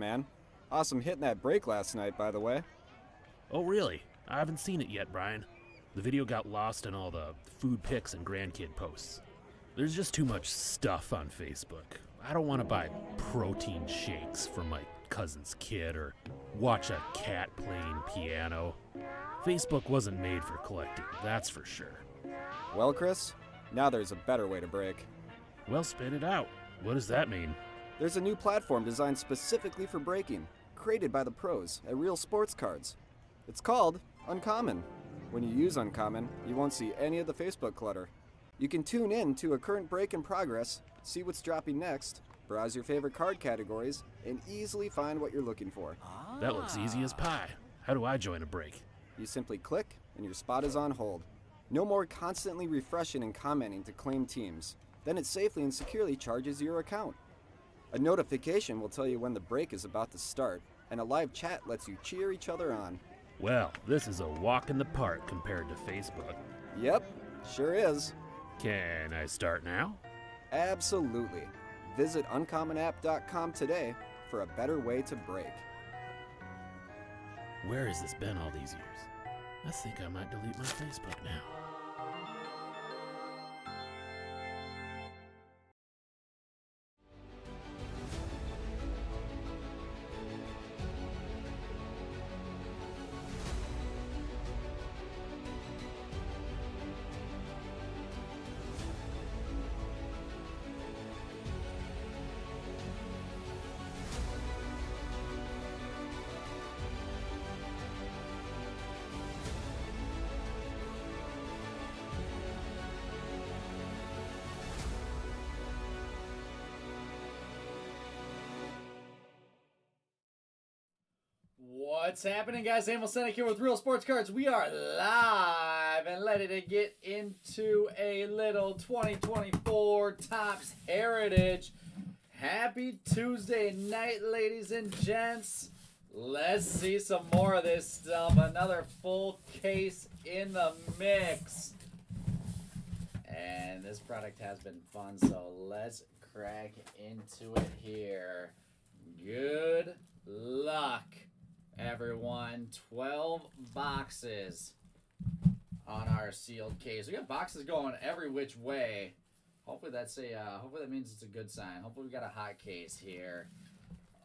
man. Awesome hitting that break last night, by the way. Oh, really? I haven't seen it yet, Brian. The video got lost in all the food pics and grandkid posts. There's just too much stuff on Facebook. I don't want to buy protein shakes for my cousin's kid or watch a cat playing piano. Facebook wasn't made for collecting, that's for sure. Well, Chris, now there's a better way to break. Well, spit it out. What does that mean? There's a new platform designed specifically for breaking, created by the pros at Real Sports Cards. It's called Uncommon. When you use Uncommon, you won't see any of the Facebook clutter. You can tune in to a current break in progress, see what's dropping next, browse your favorite card categories, and easily find what you're looking for. That looks easy as pie. How do I join a break? You simply click, and your spot is on hold. No more constantly refreshing and commenting to claim teams. Then it safely and securely charges your account. A notification will tell you when the break is about to start, and a live chat lets you cheer each other on. Well, this is a walk in the park compared to Facebook. Yep, sure is. Can I start now? Absolutely. Visit uncommonapp.com today for a better way to break. Where has this been all these years? I think I might delete my Facebook now. What's happening, guys? Emil Senek here with Real Sports Cards. We are live and ready to get into a little 2024 Topps Heritage. Happy Tuesday night, ladies and gents. Let's see some more of this stuff. Another full case in the mix. And this product has been fun, so let's crack into it here. Good luck, everyone. 12 boxes on our sealed case. We got boxes going every which way. Hopefully hopefully that means it's a good sign. Hopefully we got a hot case here.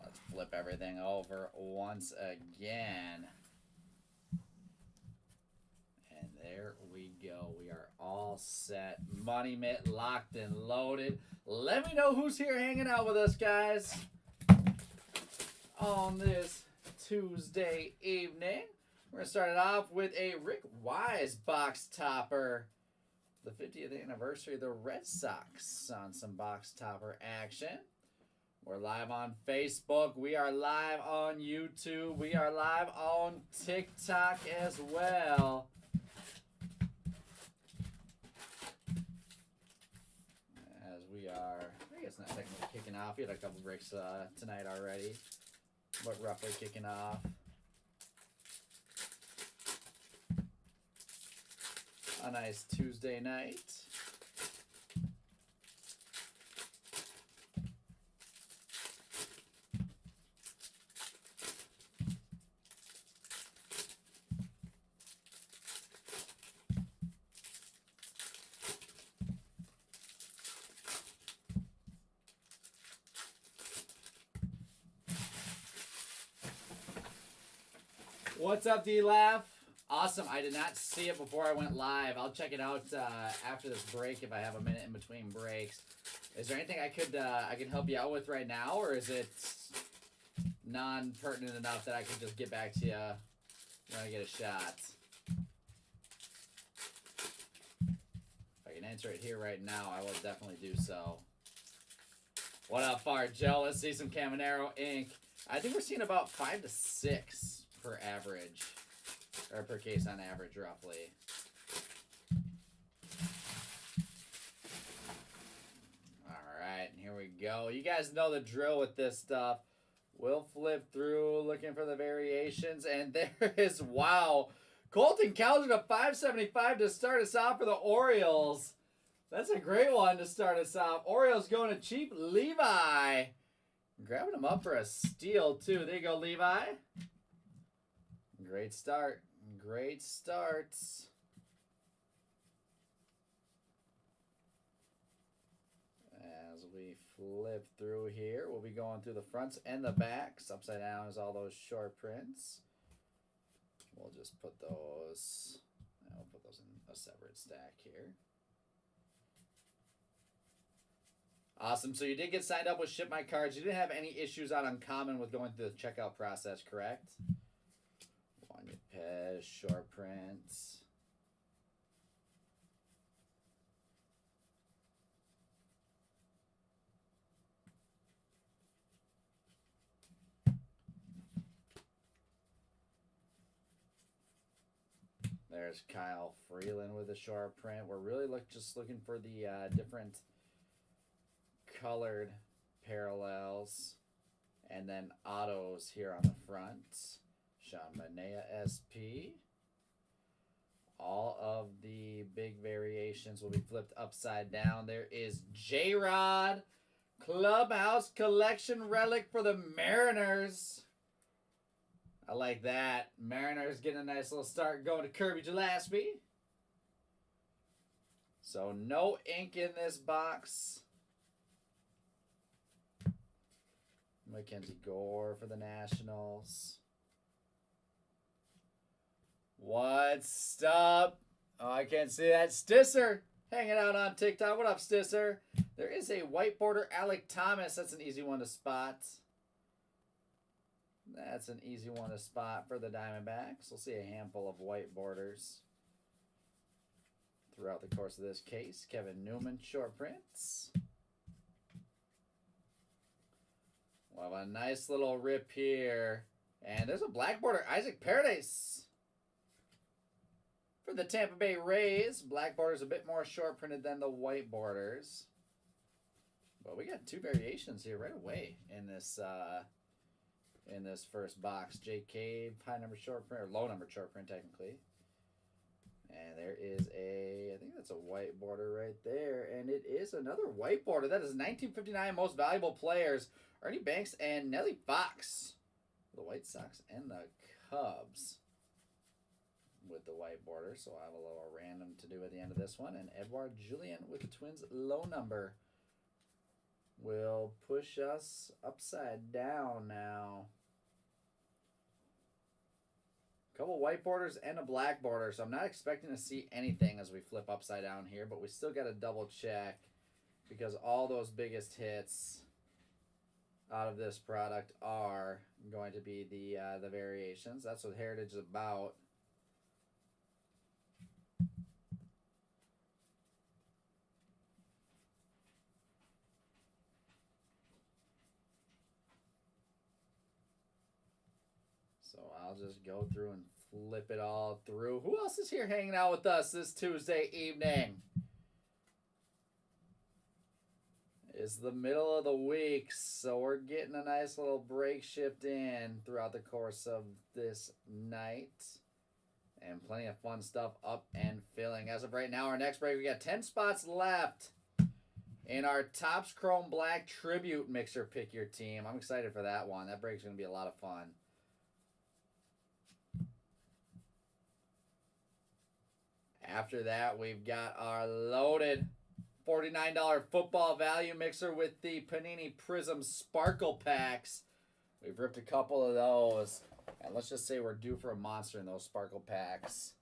Let's flip everything over once again. And there we go. We are all set. Money Mitt locked and loaded. Let me know who's here hanging out with us, guys, on this Tuesday evening. We're going to start it off with a Rick Wise box topper. The 50th anniversary of the Red Sox on some box topper action. We're live on Facebook. We are live on YouTube. We are live on TikTok as well. As we are, I guess not technically kicking off. We had a couple breaks tonight already, but roughly kicking off. A nice Tuesday night. What's up, D-Laugh? Awesome. I did not see it before I went live. I'll check it out after this break if I have a minute in between breaks. Is there anything I can help you out with right now, or is it non-pertinent enough that I can just get back to you when I get a shot? If I can answer it here right now, I will definitely do so. What up, Far Joe? Let's see some Caminero ink. I think we're seeing about 5 to 6 per average. Or per case on average, roughly. Alright, here we go. You guys know the drill with this stuff. We'll flip through looking for the variations. And there is, wow, Colton Cowser to 575 to start us off for the Orioles. That's a great one to start us off. Orioles going to Cheap Levi. Grabbing him up for a steal, too. There you go, Levi. Great start. Great starts. As we flip through here, we'll be going through the fronts and the backs. Upside down is all those short prints. We'll just put those, we'll put those in a separate stack here. Awesome. So you did get signed up with Ship My Cards. You didn't have any issues on Uncommon with going through the checkout process, correct? Wanya Pez, short prints. There's Kyle Freeland with a short print. We're really just looking for the different colored parallels and then autos here on the front. Sean Manea SP. All of the big variations will be flipped upside down. There is J-Rod Clubhouse Collection Relic for the Mariners. I like that. Mariners getting a nice little start going to Kirby Gillespie. So no ink in this box. Mackenzie Gore for the Nationals. What's up? Oh, I can't see that. Stisser hanging out on TikTok. What up, Stisser? There is a white border Alec Thomas. That's an easy one to spot. That's an easy one to spot for the Diamondbacks. We'll see a handful of white borders throughout the course of this case. Kevin Newman, short prints. We'll have a nice little rip here. And there's a black border, Isaac Paredes. For the Tampa Bay Rays, black border's a bit more short printed than the white borders. But we got two variations here right away in this first box. Jake Cave, high number short print, or low number short print technically. And there is I think that's a white border right there. And it is another white border. That is 1959 Most Valuable Players. Ernie Banks and Nellie Fox. The White Sox and the Cubs with the white border. So I have a little random to do at the end of this one. And Edouard Julien with the Twins low number will push us upside down now. Couple white borders and a black border, so I'm not expecting to see anything as we flip upside down here, but we still got to double check because all those biggest hits out of this product are going to be the variations. That's what Heritage is about. So I'll just go through and flip it all through. Who else is here hanging out with us this Tuesday evening? It's the middle of the week, so we're getting a nice little break shift in throughout the course of this night. And plenty of fun stuff up and filling. As of right now, our next break, we got 10 spots left in our Topps Chrome Black Tribute Mixer Pick Your Team. I'm excited for that one. That break's going to be a lot of fun. After that, we've got our loaded $49 football value mixer with the Panini Prism Sparkle Packs. We've ripped a couple of those. And let's just say we're due for a monster in those Sparkle Packs.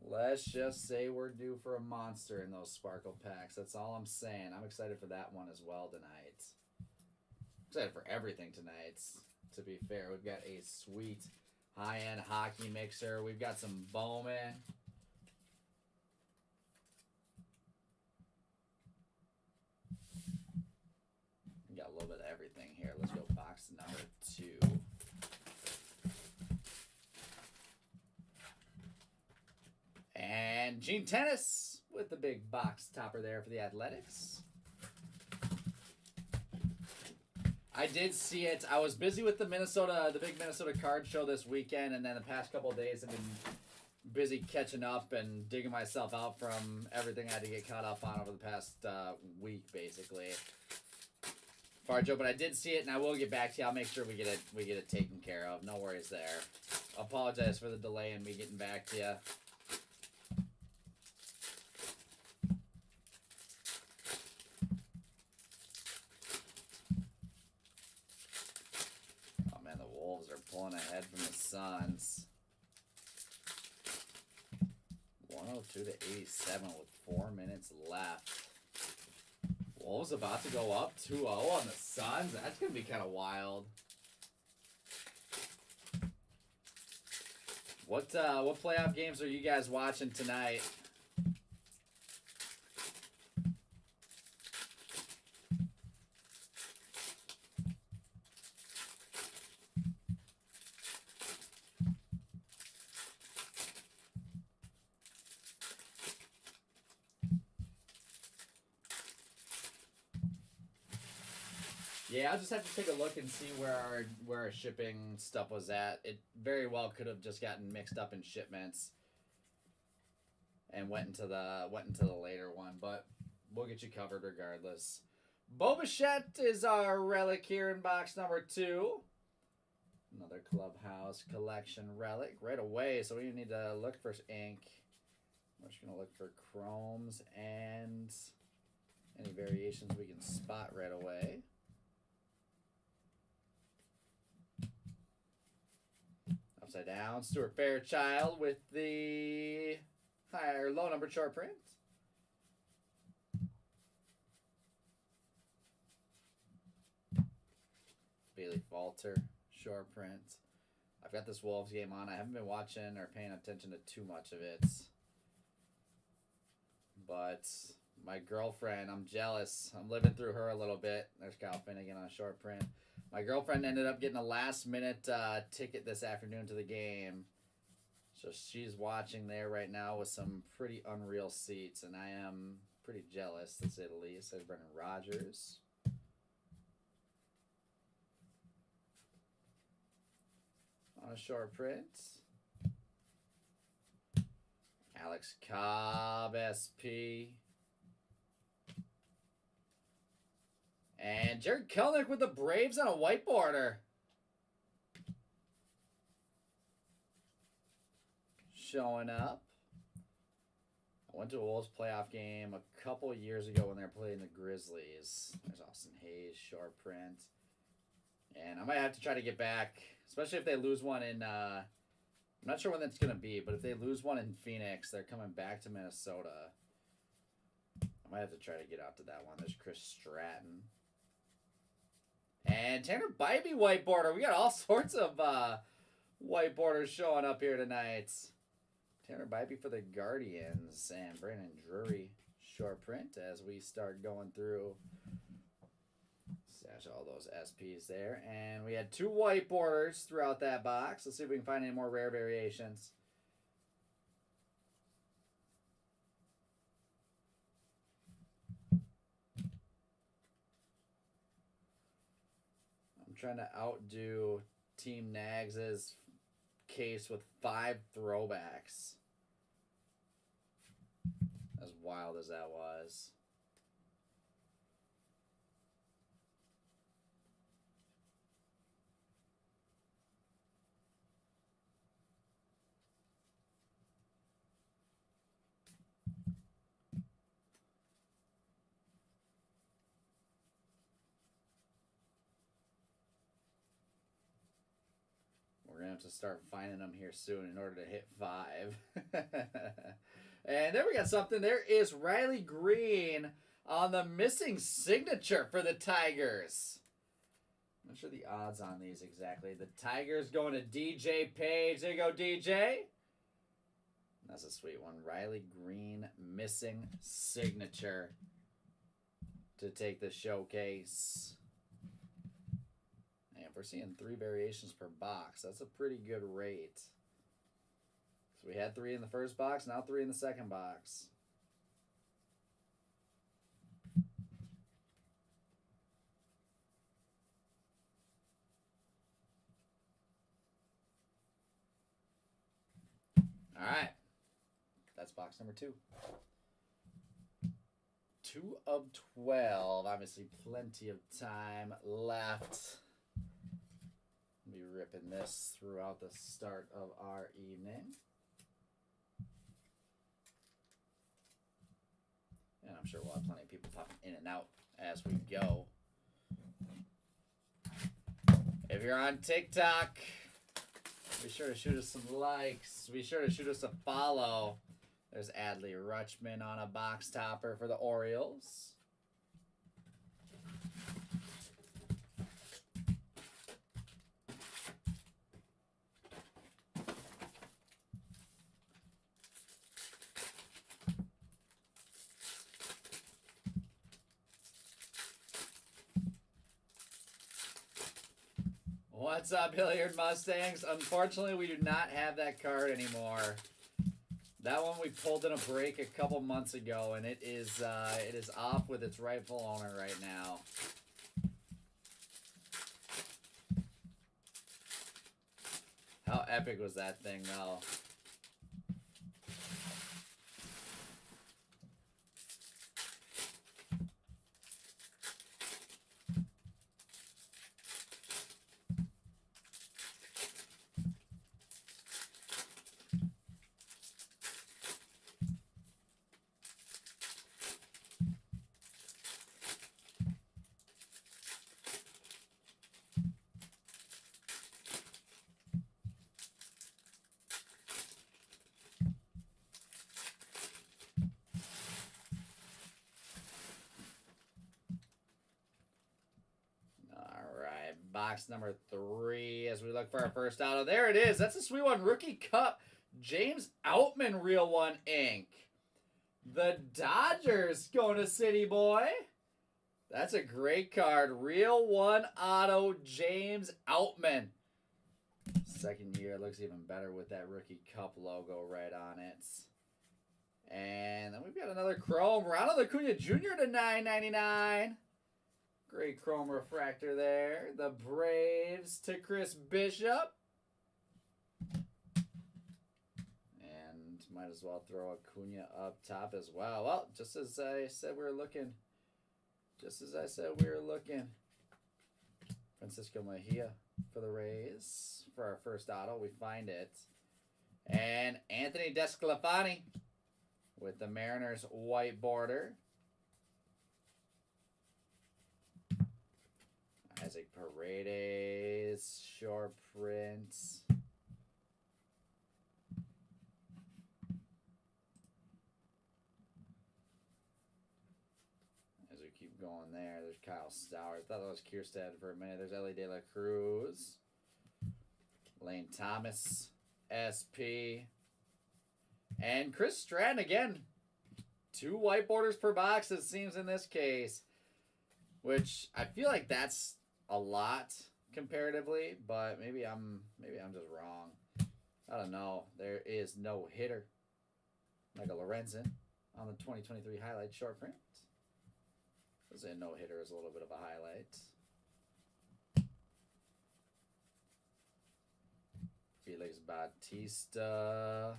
Let's just say we're due for a monster in those Sparkle Packs. That's all I'm saying. I'm excited for that one as well tonight. Excited for everything tonight. To be fair, we've got a sweet high-end hockey mixer. We've got some Bowman. We got a little bit of everything here. Let's go box number 2. And Gene Tennis with the big box topper there for the Athletics. I did see it. I was busy with the big Minnesota card show this weekend, and then the past couple of days have been busy catching up and digging myself out from everything I had to get caught up on over the past week, basically. Farjo, but I did see it, and I will get back to you. I'll make sure we get it taken care of. No worries there. Apologize for the delay in me getting back to you. Oh man, the Wolves are pulling ahead from the Suns. 102 to 87 with 4 minutes left. Wolves about to go up 2-0 on the Suns. That's going to be kind of wild. What playoff games are you guys watching tonight? Yeah, I'll just have to take a look and see where our shipping stuff was at. It very well could have just gotten mixed up in shipments and went into the later one, but we'll get you covered regardless. Bo Bichette is our relic here in box number 2. Another Clubhouse Collection relic right away, so we need to look for ink. We're just going to look for chromes and any variations we can spot right away. Upside down, Stuart Fairchild with the higher low number short print. Bailey Falter, short print. I've got this Wolves game on. I haven't been watching or paying attention to too much of it. But my girlfriend, I'm jealous. I'm living through her a little bit. There's Kyle Finnegan on short print. My girlfriend ended up getting a last-minute ticket this afternoon to the game. So she's watching there right now with some pretty unreal seats, and I am pretty jealous, to say the least. There's Brendan Rodgers. On a short print. Alex Cobb, SP. And Jared Kelenic with the Braves on a white border. Showing up. I went to a Wolves playoff game a couple years ago when they were playing the Grizzlies. There's Austin Hayes, short print. And I might have to try to get back, especially if they lose one in, I'm not sure when that's going to be, but if they lose one in Phoenix, they're coming back to Minnesota. I might have to try to get out to that one. There's Chris Stratton. And Tanner Bybee white border. We got all sorts of white borders showing up here tonight. Tanner Bybee for the Guardians. And Brandon Drury short print as we start going through. Stash all those SPs there. And we had 2 white borders throughout that box. Let's see if we can find any more rare variations. Trying to outdo Team Nags' case with 5 throwbacks. As wild as that was. We're going to have to start finding them here soon in order to hit 5. And there we got something. There is Riley Green on the missing signature for the Tigers. I'm not sure the odds on these exactly. The Tigers going to DJ Page. There you go, DJ. That's a sweet one. Riley Green missing signature to take the showcase. And if we're seeing 3 variations per box, that's a pretty good rate. So we had 3 in the first box, now 3 in the second box. All right, Cards box number 2. 2 of 12. Obviously, plenty of time left. We'll be ripping this throughout the start of our evening. And I'm sure we'll have plenty of people popping in and out as we go. If you're on TikTok, be sure to shoot us some likes. Be sure to shoot us a follow. There's Adley Rutschman on a box topper for the Orioles. What's up, Hilliard Mustangs? Unfortunately, we do not have that card anymore. That one we pulled in a break a couple months ago, and it is off with its rightful owner right now. How epic was that thing, though? Box number 3 as we look for our first auto. There it is. That's a sweet one. Rookie Cup. James Outman, Real 1 ink. The Dodgers going to City Boy. That's a great card. Real 1 auto, James Outman. Second year looks even better with that Rookie Cup logo right on it. And then we've got another chrome. Ronald Acuna Jr. to $9.99. Great chrome refractor there. The Braves to Chris Bishop. And might as well throw Acuna up top as well. Well, just as I said we were looking. Francisco Mejia for the Rays. For our first auto, we find it. And Anthony Desclafani with the Mariners white border. Isaac Paredes, short print. As we keep going there, there's Kyle Stowers. I thought that was Kierstead for a minute. There's Ellie De La Cruz. Lane Thomas, SP. And Chris Stratton again. 2 white borders per box, it seems, in this case. Which I feel like that's a lot comparatively, but maybe I'm just wrong. I don't know. There is no hitter. Michael Lorenzen on the 2023 highlight short print. This a no hitter is a little bit of a highlight. Felix Bautista.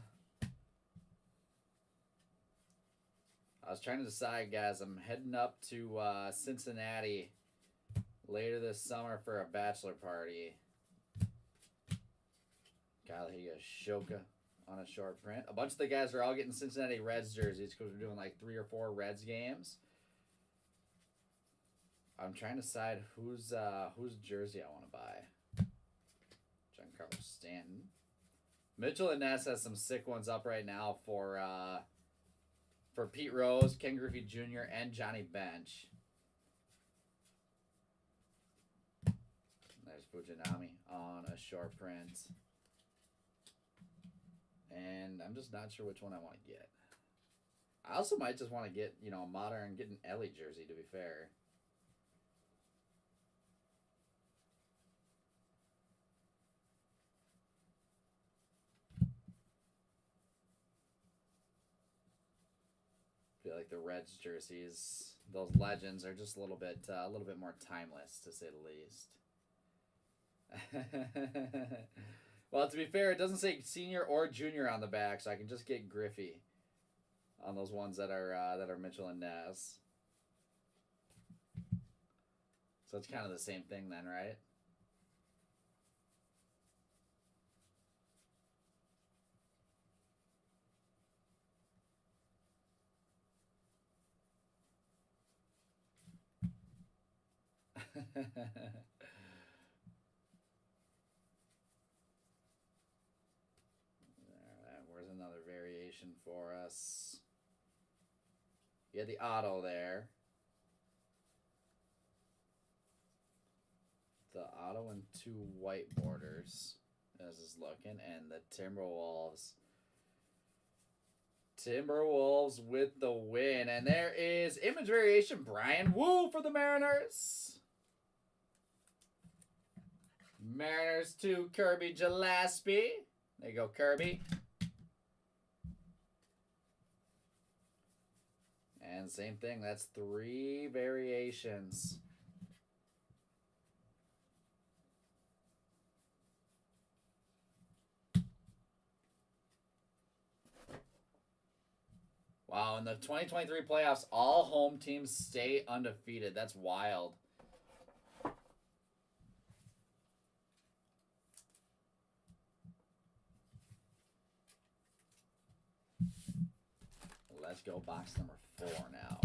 I was trying to decide, guys. I'm heading up to Cincinnati later this summer for a bachelor party. Kyle Higashioka on a short print. A bunch of the guys are all getting Cincinnati Reds jerseys because we're doing like 3 or 4 Reds games. I'm trying to decide whose jersey I want to buy. Giancarlo Stanton. Mitchell and Ness has some sick ones up right now for Pete Rose, Ken Griffey Jr., and Johnny Bench. There's Fujinami on a short print. And I'm just not sure which one I want to get. I also might just want to get, a modern, get an Ellie jersey, to be fair. I feel like the Reds jerseys, those legends, are just a little bit more timeless, to say the least. Well, to be fair, it doesn't say senior or junior on the back, so I can just get Griffey. on those ones that are Mitchell and Naz. So it's kind of the same thing then, right? Where's another variation for us? You had the auto there. The auto and 2 white borders, as is looking, and the Timberwolves. Timberwolves with the win. And there is image variation, Brian Wu for the Mariners. Mariners to Kirby Gillespie. There you go, Kirby. And same thing, that's 3 variations. Wow, in the 2023 playoffs, all home teams stay undefeated. That's wild. Let's go box number 4 now.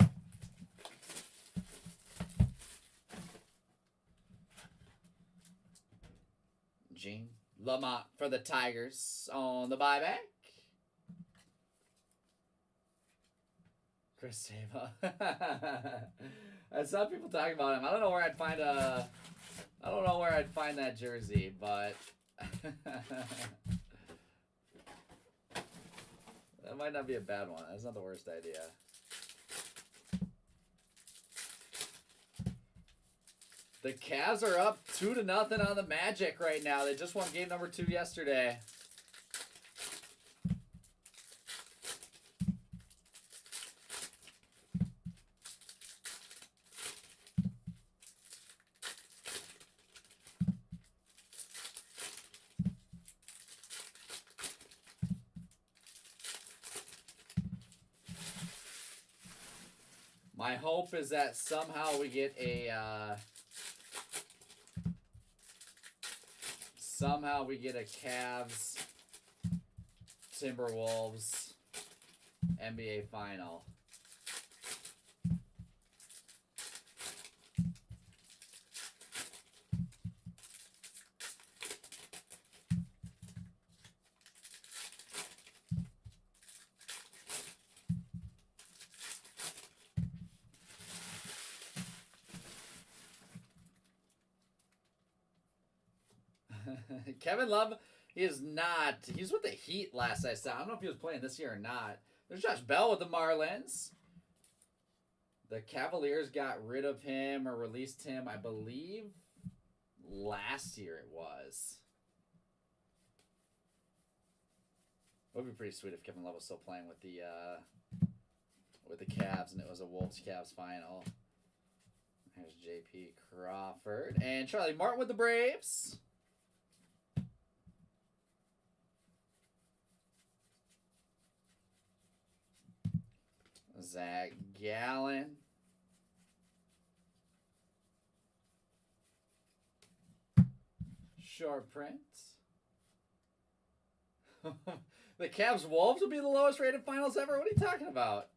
Gene Lamont for the Tigers on the buyback. Chris Sava. I saw people talking about him. I don't know where I'd find that jersey, but that might not be a bad one. That's not the worst idea. The Cavs are up 2-0 on the Magic right now. They just won game number 2 yesterday. My hope is that somehow we get a Cavs Timberwolves NBA final. Kevin Love, he's with the Heat last I saw. I don't know if he was playing this year or not. There's Josh Bell with the Marlins. The Cavaliers got rid of him or released him, I believe, last year it was. It would be pretty sweet if Kevin Love was still playing with the Cavs and it was a Wolves-Cavs final. There's J.P. Crawford and Charlie Martin with the Braves. Zach Gallen. Short print. The Cavs Wolves will be the lowest rated finals ever? What are you talking about?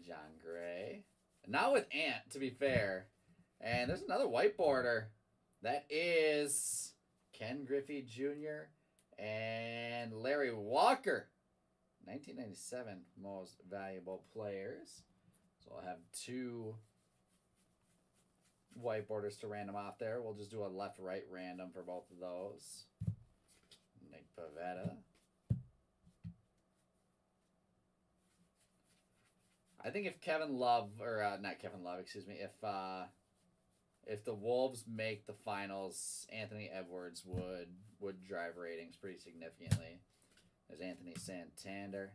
John Gray. Not with Ant, to be fair. And there's another white border. That is Ken Griffey Jr. and Larry Walker. 1997 most valuable players. So I'll have 2 white borders to random off there. We'll just do a left-right random for both of those. Nick Pivetta. I think if Kevin Love, or not Kevin Love, excuse me, if the Wolves make the finals, Anthony Edwards would drive ratings pretty significantly. There's Anthony Santander.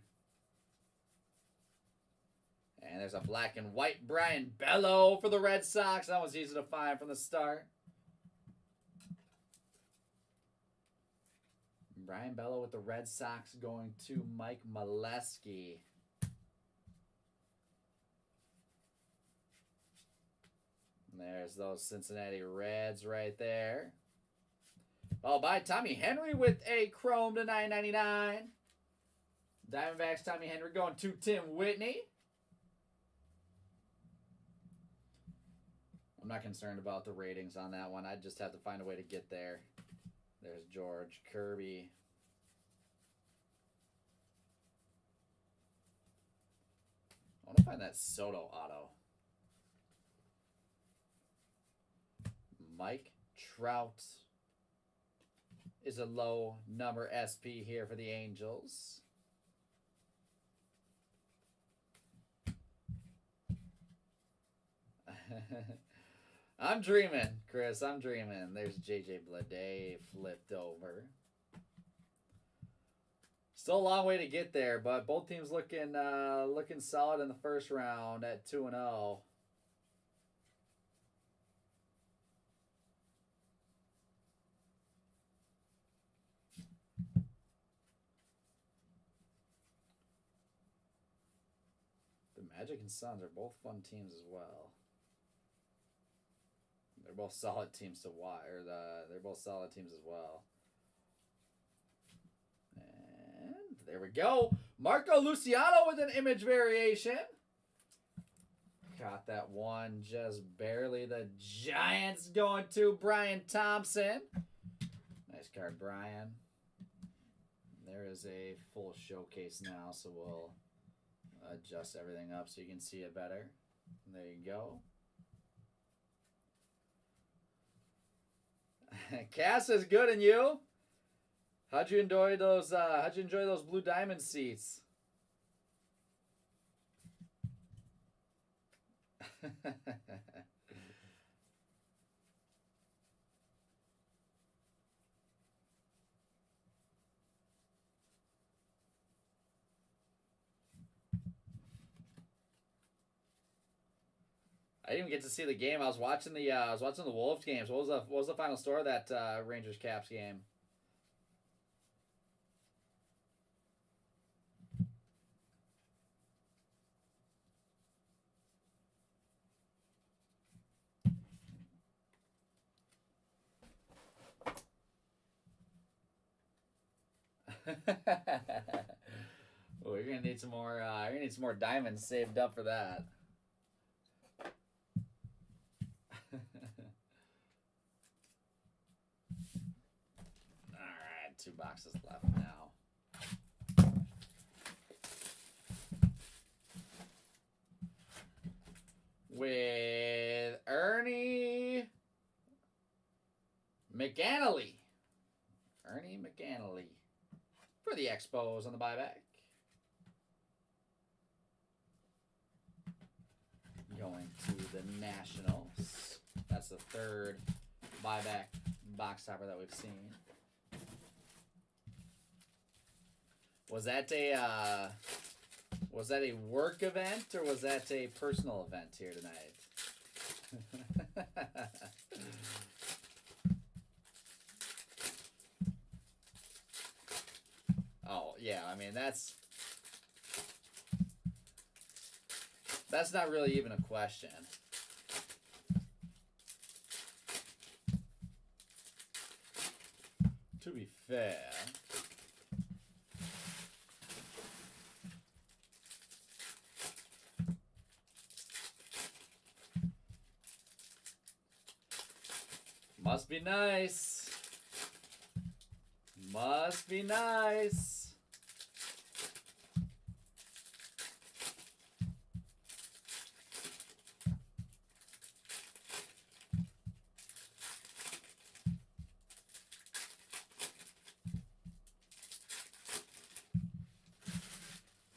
And there's a black and white Brian Bello for the Red Sox. That was easy to find from the start. Brian Bello with the Red Sox going to Mike Molesky. There's those Cincinnati Reds right there. Followed by Tommy Henry with a chrome to 9.99. Diamondbacks Tommy Henry going to Tim Whitney. I'm not concerned about the ratings on that one. I just have to find a way to get there. There's George Kirby. I want to find that Soto auto. Mike Trout is a low number SP here for the Angels. I'm dreaming, Chris. I'm dreaming. There's JJ Bleday flipped over. Still a long way to get there, but both teams looking solid in the first round at 2-0. The Magic and Suns are both fun teams as well. They're both solid teams to watch, they're both solid teams as well. And there we go. Marco Luciano with an image variation. Caught that one just barely. The Giants going to Brian Thompson. Nice card, Brian. There is a full showcase now, so we'll adjust everything up so you can see it better. There you go. Cass is good, and you? How'd you enjoy those? Blue Diamond seats? I didn't even get to see the game. I was watching the Wolves games. What was the final score of that Rangers Caps game? Oh, you're gonna need some more. You're gonna need some more diamonds saved up for that. Alright, 2 boxes left now. With Ernie McAnally. Ernie McAnally for the Expos on the buyback. Going to the Nationals. That's the 3rd buyback box topper that we've seen. Was that a work event or was that a personal event here tonight? Oh yeah, I mean that's not really even a question. To be fair, must be nice. Must be nice.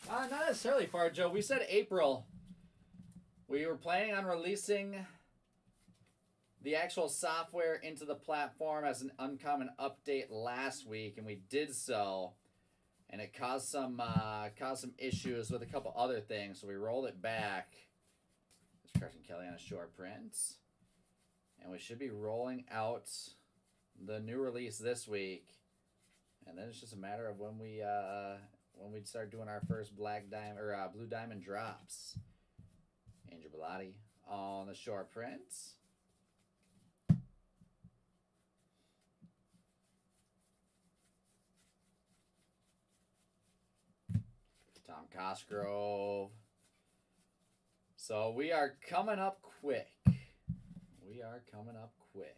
Not necessarily far, Joe. We said April. We were planning on releasing the actual software into the platform as an uncommon update last week, and we did so, and it caused some issues with a couple other things, so we rolled it back. There's Carson Kelly on a short print, and we should be rolling out the new release this week, and then it's just a matter of when we'd start doing our first blue diamond drops. Andrew Bellotti on the short print. Cosgrove. So we are coming up quick. We are coming up quick.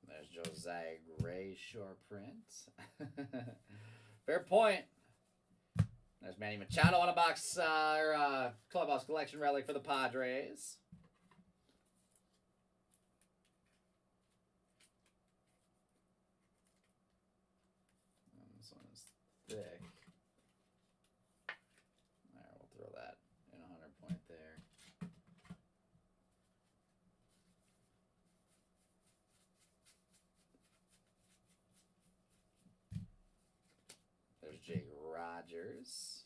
There's Josiah Gray short print. Fair point. There's Manny Machado on a box clubhouse collection relic for the Padres. And this one is thick. Alright, we'll throw that in 100 point there. There's Jake Rogers.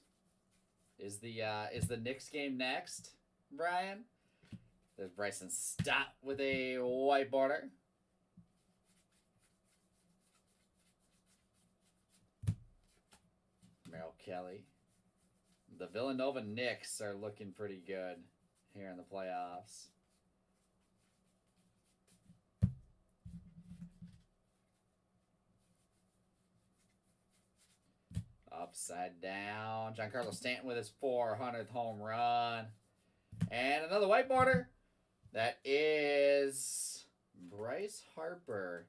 Is the Knicks game next, Brian? There's Bryson Stott with a white border. Merrill Kelly. The Villanova Knicks are looking pretty good here in the playoffs. Upside down. Giancarlo Stanton with his 400th home run. And another white border. That is Bryce Harper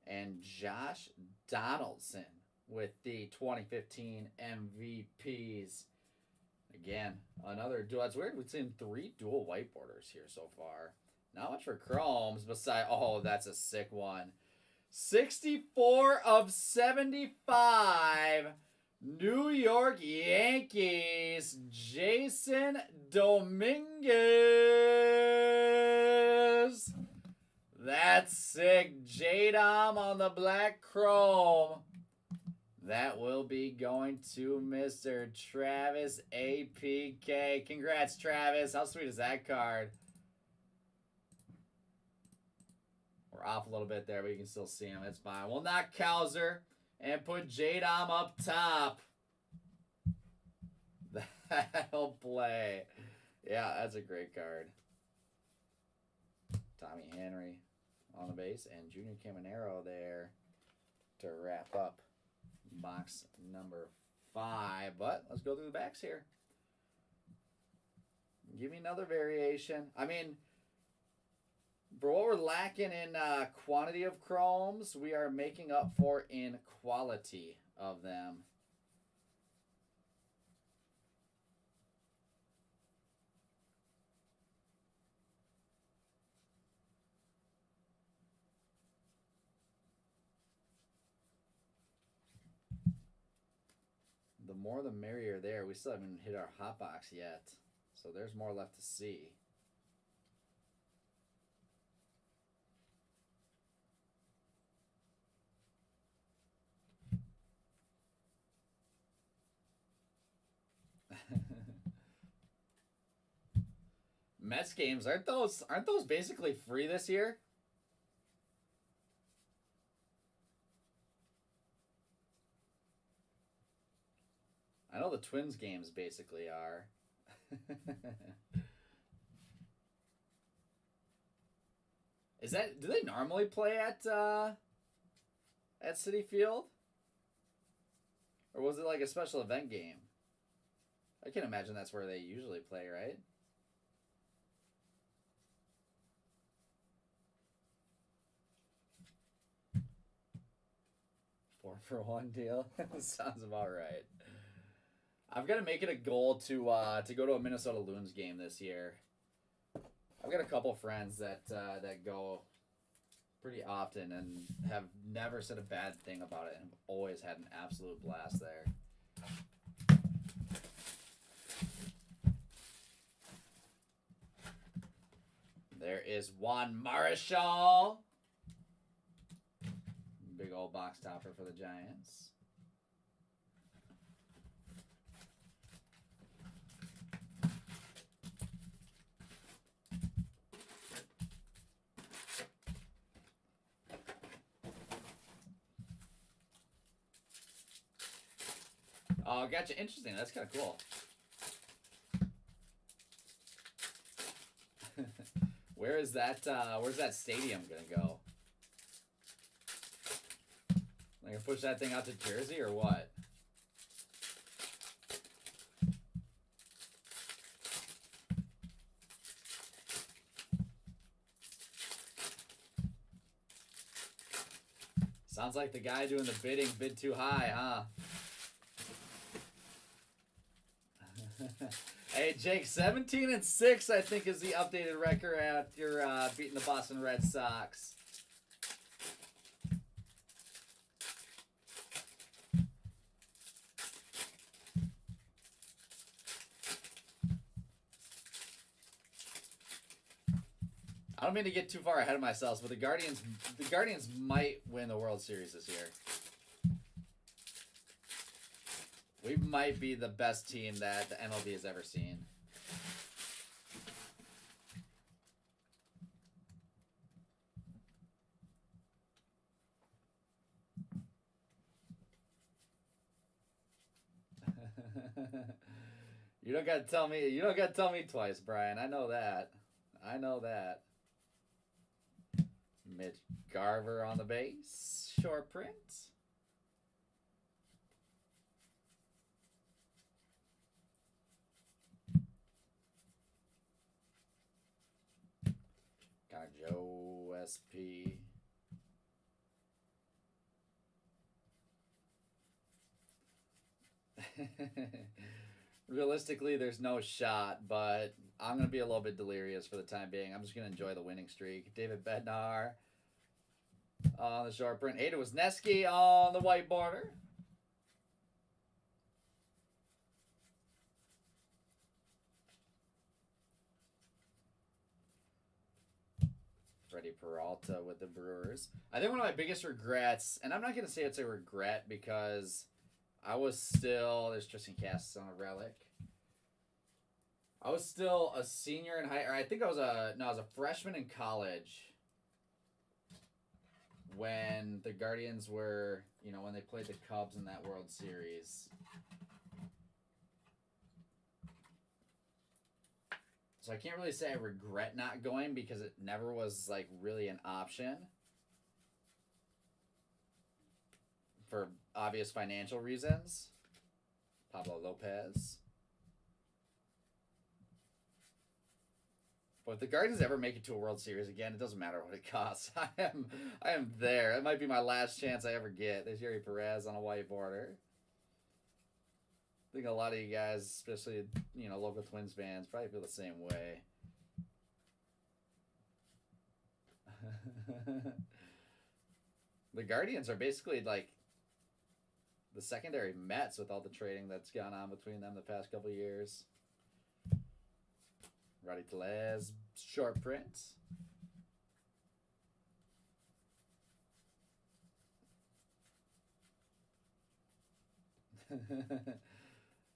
and Josh Donaldson with the 2015 MVPs. Again, another dual. That's weird. We've seen 3 dual white borders here so far. Not much for Chromes beside. Oh, that's a sick one. 64 of 75. New York Yankees. Jason Dominguez. That's sick. J-Dom on the black chrome. That will be going to Mr. Travis APK. Congrats, Travis. How sweet is that card? We're off a little bit there, but you can still see him. It's fine. We'll knock Kowser and put J-Dom up top. That'll play. Yeah, that's a great card. Tommy Henry on the base and Junior Caminero there to wrap up box number 5. But let's go through the backs here. Give me another variation. I mean, for what we're lacking in quantity of chromes, we are making up for in quality of them. The more the merrier there. We still haven't hit our hot box yet, so there's more left to see. Mets games, aren't those basically free this year? I know the Twins games basically are. Do they normally play at Citi Field? Or was it like a special event game? I can imagine that's where they usually play, right? For one deal. Sounds about right. I've got to make it a goal to go to a Minnesota Loons game this year. I've got a couple friends that go pretty often and have never said a bad thing about it and have always had an absolute blast there. There is Juan Marichal. Big old box topper for the Giants. Oh, gotcha. Interesting. That's kind of cool. Where's that stadium gonna go? gonna push that thing out to Jersey or what? Sounds like the guy doing the bidding bid too high, huh? Hey, Jake, 17-6, I think, is the updated record after beating the Boston Red Sox. I don't mean to get too far ahead of myself, but the Guardians might win the World Series this year. We might be the best team that the MLB has ever seen. You don't gotta tell me. You don't gotta tell me twice, Brian. I know that. I know that. Mitch Garver on the base. Short print. Got Joe SP. Realistically, there's no shot, but I'm going to be a little bit delirious for the time being. I'm just going to enjoy the winning streak. David Bednar on the short print. Ada Wisniewski on the white border. Freddie Peralta with the Brewers. I think one of my biggest regrets, and I'm not going to say it's a regret because I was still, there's Tristan Cassis on a relic. I was still a senior in high, or I think I was a freshman in college when the Guardians were, when they played the Cubs in that World Series. So I can't really say I regret not going because it never was like really an option for obvious financial reasons. Pablo Lopez. But if the Guardians ever make it to a World Series again, it doesn't matter what it costs. I am there. It might be my last chance I ever get. There's Yuri Perez on a white border. I think a lot of you guys, especially, local Twins fans, probably feel the same way. The Guardians are basically like the secondary Mets with all the trading that's gone on between them the past couple of years. Roddy Tellez, short print.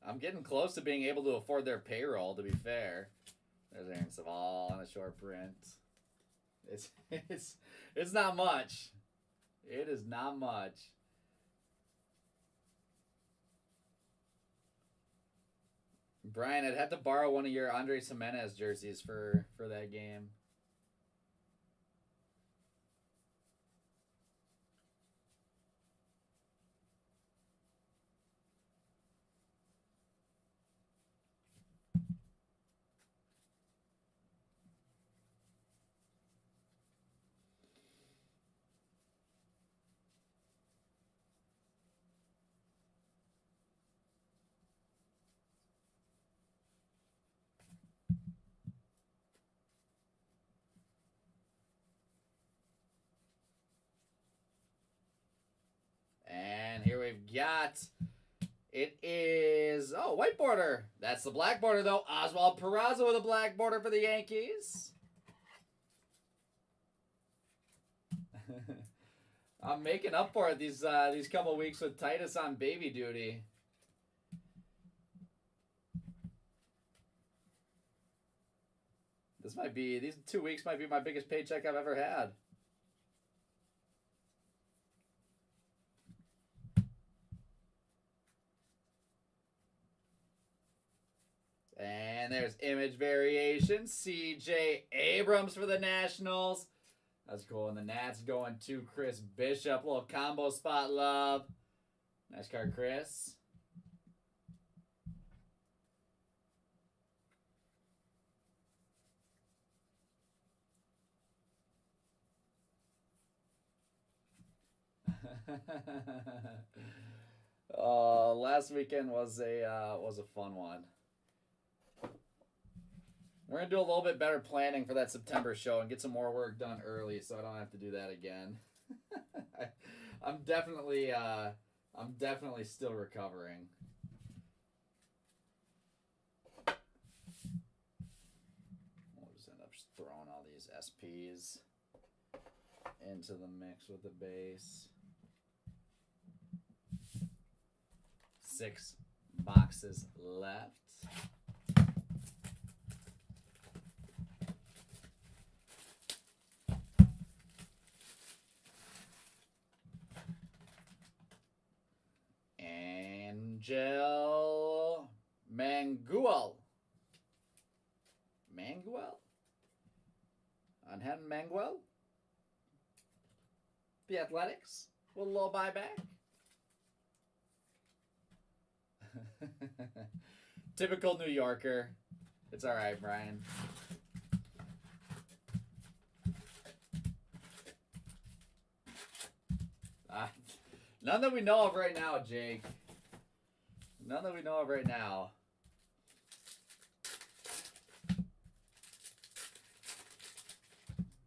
I'm getting close to being able to afford their payroll, to be fair. There's Aaron Saval on a short print. It's not much. It is not much. Brian, I'd have to borrow one of your Andres Jimenez jerseys for that game. And here we've got, it is, white border. That's the black border, though. Oswald Peraza with a black border for the Yankees. I'm making up for it these couple weeks with Titus on baby duty. These 2 weeks might be my biggest paycheck I've ever had. And there's image variation. C.J. Abrams for the Nationals. That's cool. And the Nats going to Chris Bishop. Little combo spot love. Nice card, Chris. Last weekend was a fun one. We're gonna do a little bit better planning for that September show and get some more work done early, so I don't have to do that again. I'm definitely still recovering. We'll just end up just throwing all these SPs into the mix with the base. 6 boxes left. Angel Mangual. Angel Mangual? The Athletics with a little buyback. Typical New Yorker. It's all right, Brian. None that we know of right now, Jake. None that we know of right now.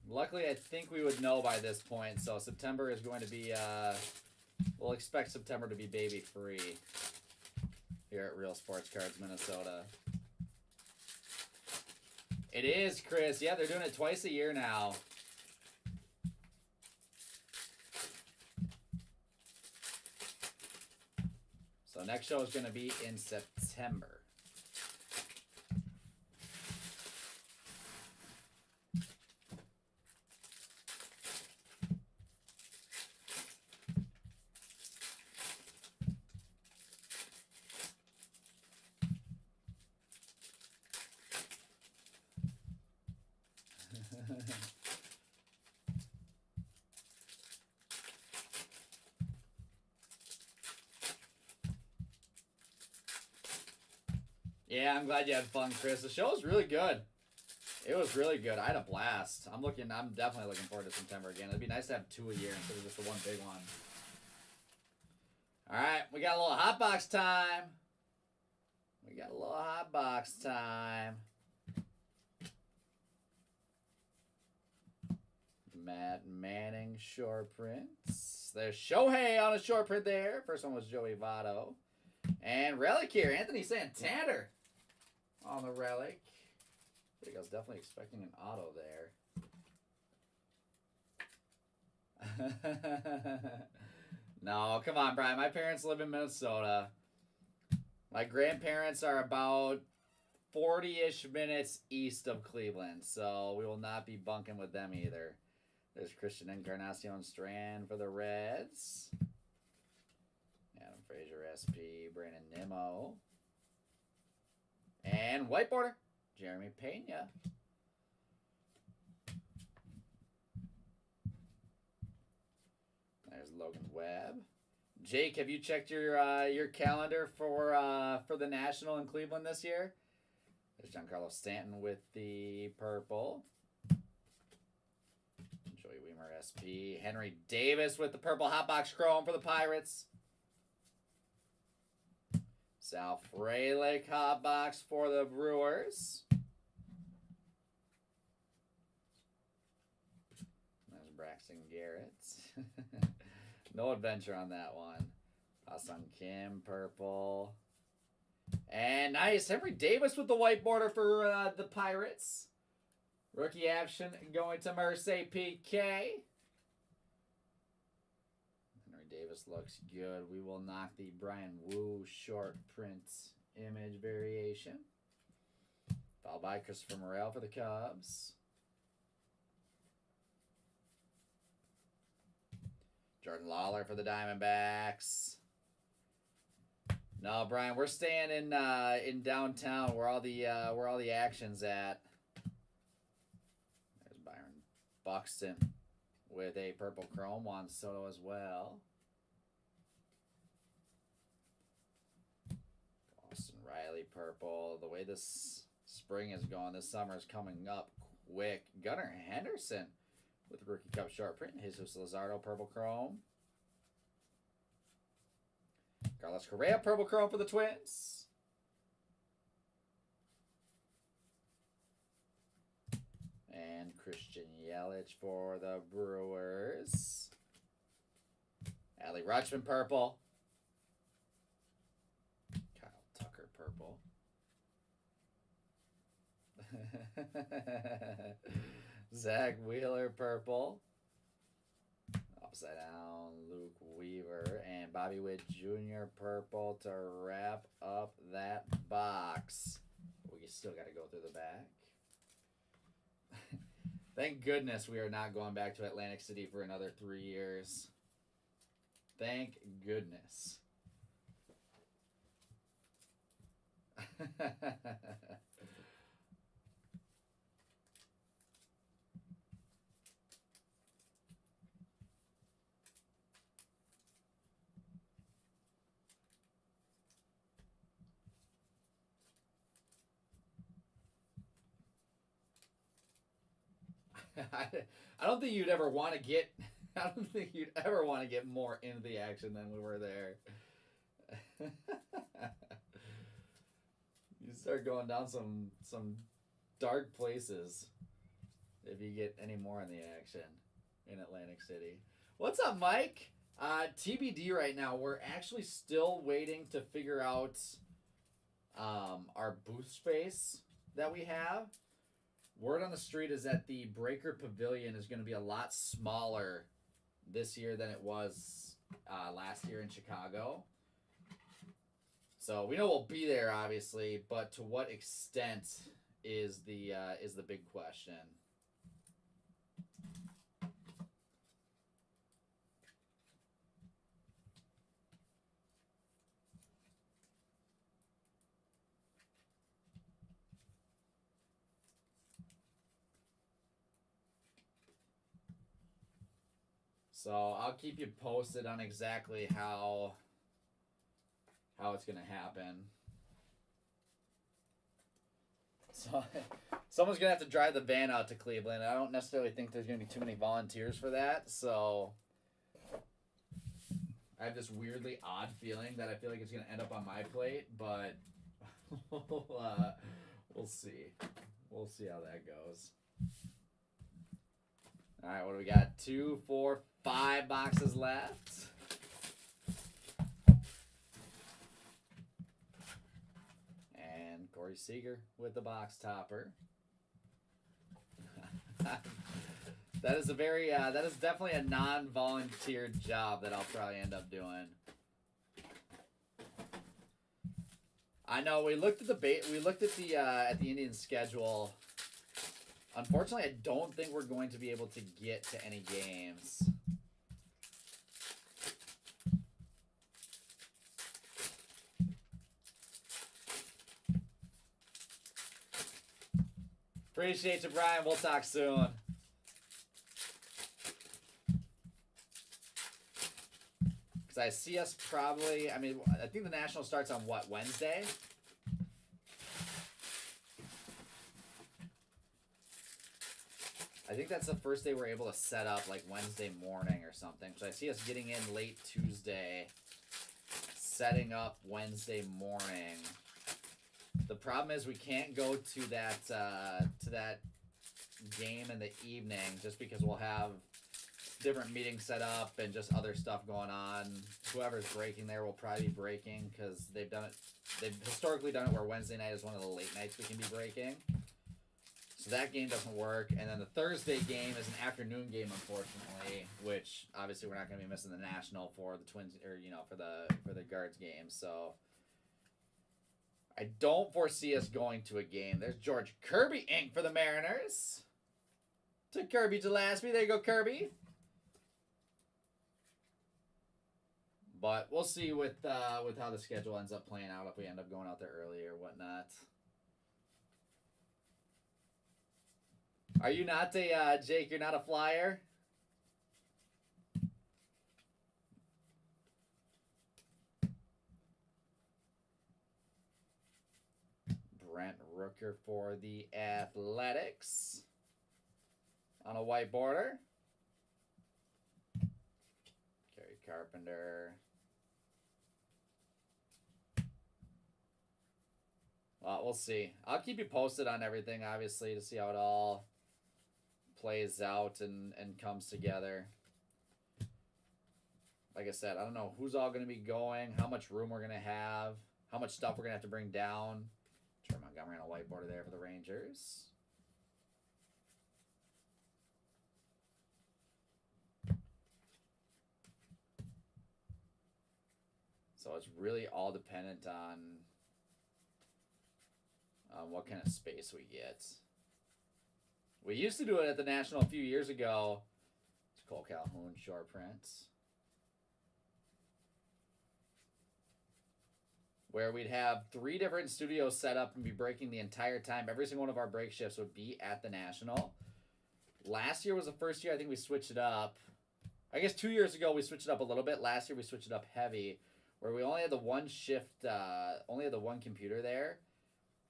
Luckily, I think we would know by this point. So September is going to be, we'll expect September to be baby free here at Real Sports Cards Minnesota. It is, Chris. Yeah, they're doing it twice a year now. So next show is going to be in September. Yeah, I'm glad you had fun, Chris. The show was really good. It was really good. I had a blast. I'm definitely looking forward to September again. It'd be nice to have 2 a year instead of just the one big one. All right, we got a little hot box time. Matt Manning short prints. There's Shohei on a short print there. First one was Joey Votto. And relic here, Anthony Santander on the relic. I think I was definitely expecting an auto there. No, come on, Brian. My parents live in Minnesota. My grandparents are about 40-ish minutes east of Cleveland, so we will not be bunking with them either. There's Christian Encarnacion Strand for the Reds. Adam Frazier SP, Brandon Nimmo. And white border, Jeremy Pena. There's Logan Webb. Jake, have you checked your calendar for the National in Cleveland this year? There's Giancarlo Stanton with the purple. Joey Weimer SP. Henry Davis with the purple hot box chrome for the Pirates. Sal Frelick hot box for the Brewers. There's Braxton Garrett. No adventure on that one. Hassan Kim purple. And nice, Henry Davis with the white border for the Pirates. Rookie action going to Mercedes PK. Davis looks good. We will knock the Brian Wu short print image variation. Followed by Christopher Morel for the Cubs. Jordan Lawler for the Diamondbacks. No, Brian, we're staying in downtown where all the action's at. There's Byron Buxton with a purple chrome. Juan Soto as well. Austin Riley purple. The way this spring is going, this summer is coming up quick. Gunnar Henderson with Rookie Cup short print. Jesus Luzardo purple chrome. Carlos Correa purple chrome for the Twins. And Christian Yelich for the Brewers. Adley Rutschman purple. Kyle Tucker purple. Zach Wheeler purple. Upside down Luke Weaver and Bobby Witt Jr. purple to wrap up that box. We still got to go through the back. Thank goodness we are not going back to Atlantic City for another 3 years. Thank goodness. I don't think you'd ever want to get. I don't think you'd ever want to get more into the action than we were there. You start going down some dark places if you get any more in the action in Atlantic City. What's up, Mike? TBD right now. We're actually still waiting to figure out our booth space that we have. Word on the street is that the Breaker Pavilion is going to be a lot smaller this year than it was last year in Chicago. So we know we'll be there, obviously, but to what extent is the big question. So I'll keep you posted on exactly how it's going to happen. So someone's going to have to drive the van out to Cleveland. I don't necessarily think there's going to be too many volunteers for that. So I have this weirdly odd feeling that I feel like it's going to end up on my plate, but we'll see. We'll see how that goes. All right, what do we got? 2, 4, 5 boxes left. And Corey Seager with the box topper. That is definitely a non-volunteered job that I'll probably end up doing. I know we looked at the Indians schedule. Unfortunately, I don't think we're going to be able to get to any games. Appreciate you, Brian. We'll talk soon. Because I see us probably, I think the National starts on what, Wednesday? I think that's the first day we're able to set up, like Wednesday morning or something. So I see us getting in late Tuesday, setting up Wednesday morning. The problem is we can't go to that game in the evening just because we'll have different meetings set up and just other stuff going on. Whoever's breaking there will probably be breaking because they've historically done it where Wednesday night is one of the late nights we can be breaking. So that game doesn't work, and then the Thursday game is an afternoon game, unfortunately, which obviously we're not going to be missing the National for the Twins, or for the Guards game. So I don't foresee us going to a game. There's George Kirby Inc. for the Mariners. To Kirby Gillespie, there you go, Kirby. But we'll see with how the schedule ends up playing out if we end up going out there early or whatnot. Are you not Jake, you're not a flyer? Rooker for the Athletics on a white border. Gary Carpenter. Well, we'll see. I'll keep you posted on everything, obviously, to see how it all plays out and comes together. Like I said, I don't know who's all going to be going, how much room we're going to have, how much stuff we're going to have to bring down. Troy Montgomery on a whiteboard there for the Rangers. So it's really all dependent on what kind of space we get. We used to do it at the National a few years ago. It's Cole Calhoun short prints, where we'd have 3 different studios set up and be breaking the entire time. Every single one of our break shifts would be at the National. Last year was the first year I think we switched it up. I guess 2 years ago we switched it up a little bit. Last year we switched it up heavy, where we only had the one shift, only had the one computer there,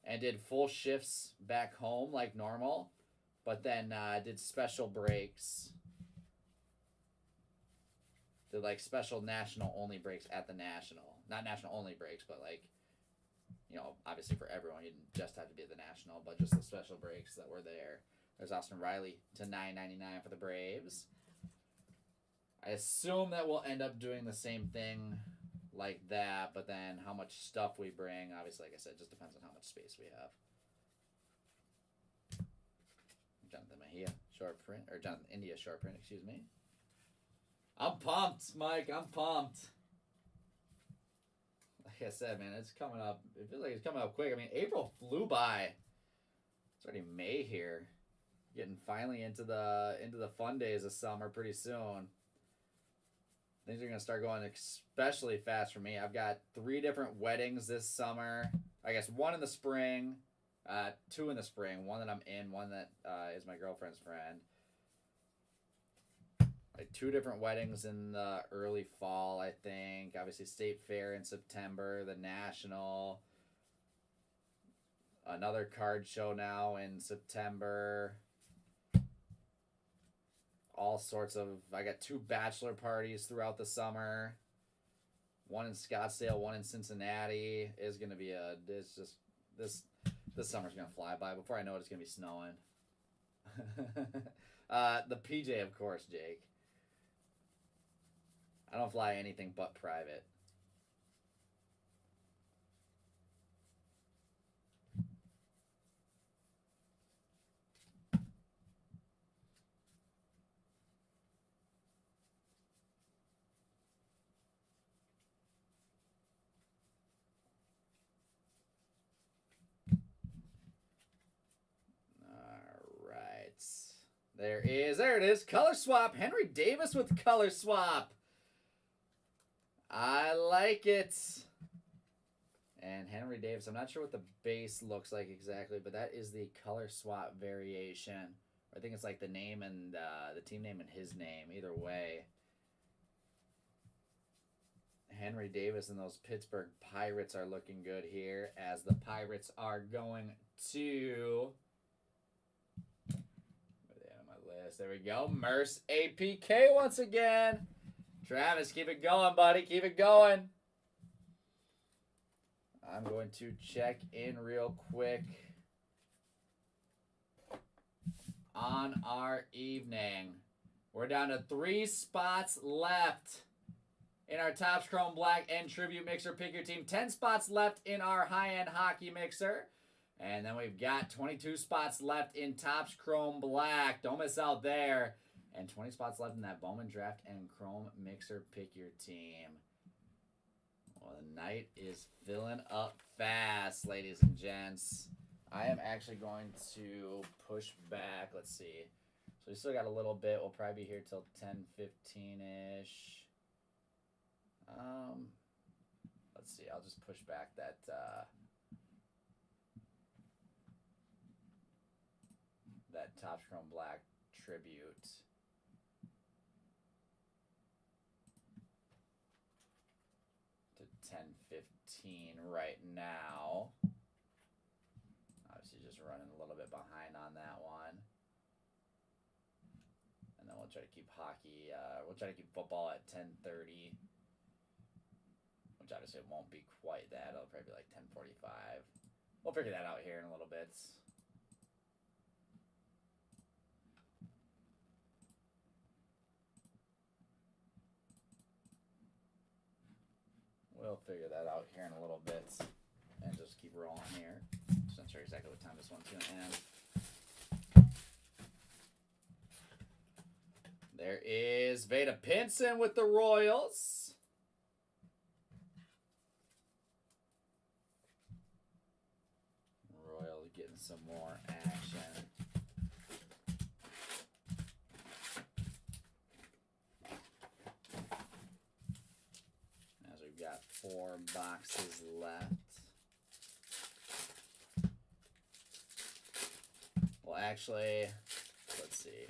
and did full shifts back home like normal, but then did special breaks. Did like special national only breaks at the National. Not national only breaks, but like, you know, obviously for everyone. You didn't just have to be at the National, but just the special breaks that were there. There's Austin Riley to $9.99 for the Braves. I assume that we'll end up doing the same thing like that, but then how much stuff we bring, obviously, like I said, just depends on how much space we have. Jonathan Mejia, short print, or Jonathan India, short print, excuse me. I'm pumped, Mike. I'm pumped. Like I said, man, it's coming up. It feels like it's coming up quick. I mean, April flew by. It's already May here. Getting finally into the fun days of summer pretty soon. Things are going to start going especially fast for me. I've got 3 different weddings this summer. I guess 1 in the spring, 2 in the spring, 1 that I'm in, 1 that is my girlfriend's friend. Like 2 different weddings in the early fall, I think. Obviously, State Fair in September, the National. Another card show now in September. All sorts of, I got 2 bachelor parties throughout the summer. 1 in Scottsdale, 1 in Cincinnati. Is going to be it's just, this summer's going to fly by. Before I know it, it's going to be snowing. The PJ, of course, Jake. I don't fly anything but private. There it is. Color swap. Henry Davis with color swap. I like it. And Henry Davis, I'm not sure what the base looks like exactly, but that is the color swap variation. I think it's like the name and the team name and his name. Either way. Henry Davis and those Pittsburgh Pirates are looking good here, as the Pirates are going to... There we go. Merce APK once again. Travis, keep it going, buddy. Keep it going. I'm going to check in real quick on our evening. We're down to 3 spots left in our Topps Chrome Black and Tribute Mixer. Pick your team. 10 spots left in our high-end hockey mixer. And then we've got 22 spots left in Topps Chrome Black. Don't miss out there. And 20 spots left in that Bowman Draft and Chrome Mixer. Pick your team. Well, the night is filling up fast, ladies and gents. I am actually going to push back. Let's see. So we still got a little bit. We'll probably be here till 10:15-ish. Let's see. I'll just push back that... that Topps Chrome Black Tribute. To 10:15 right now. Obviously try to keep hockey. We'll try to keep football at 10:30, which obviously it won't be quite that. It'll probably be like 10:45. We'll figure that out here in a little bit. We'll figure that out here in a little bit and just keep rolling here. Just not sure exactly what time this one's going to end. There is Veda Pinson with the Royals. Royals getting some more action. As we've got 4 boxes left. Well, actually, let's see.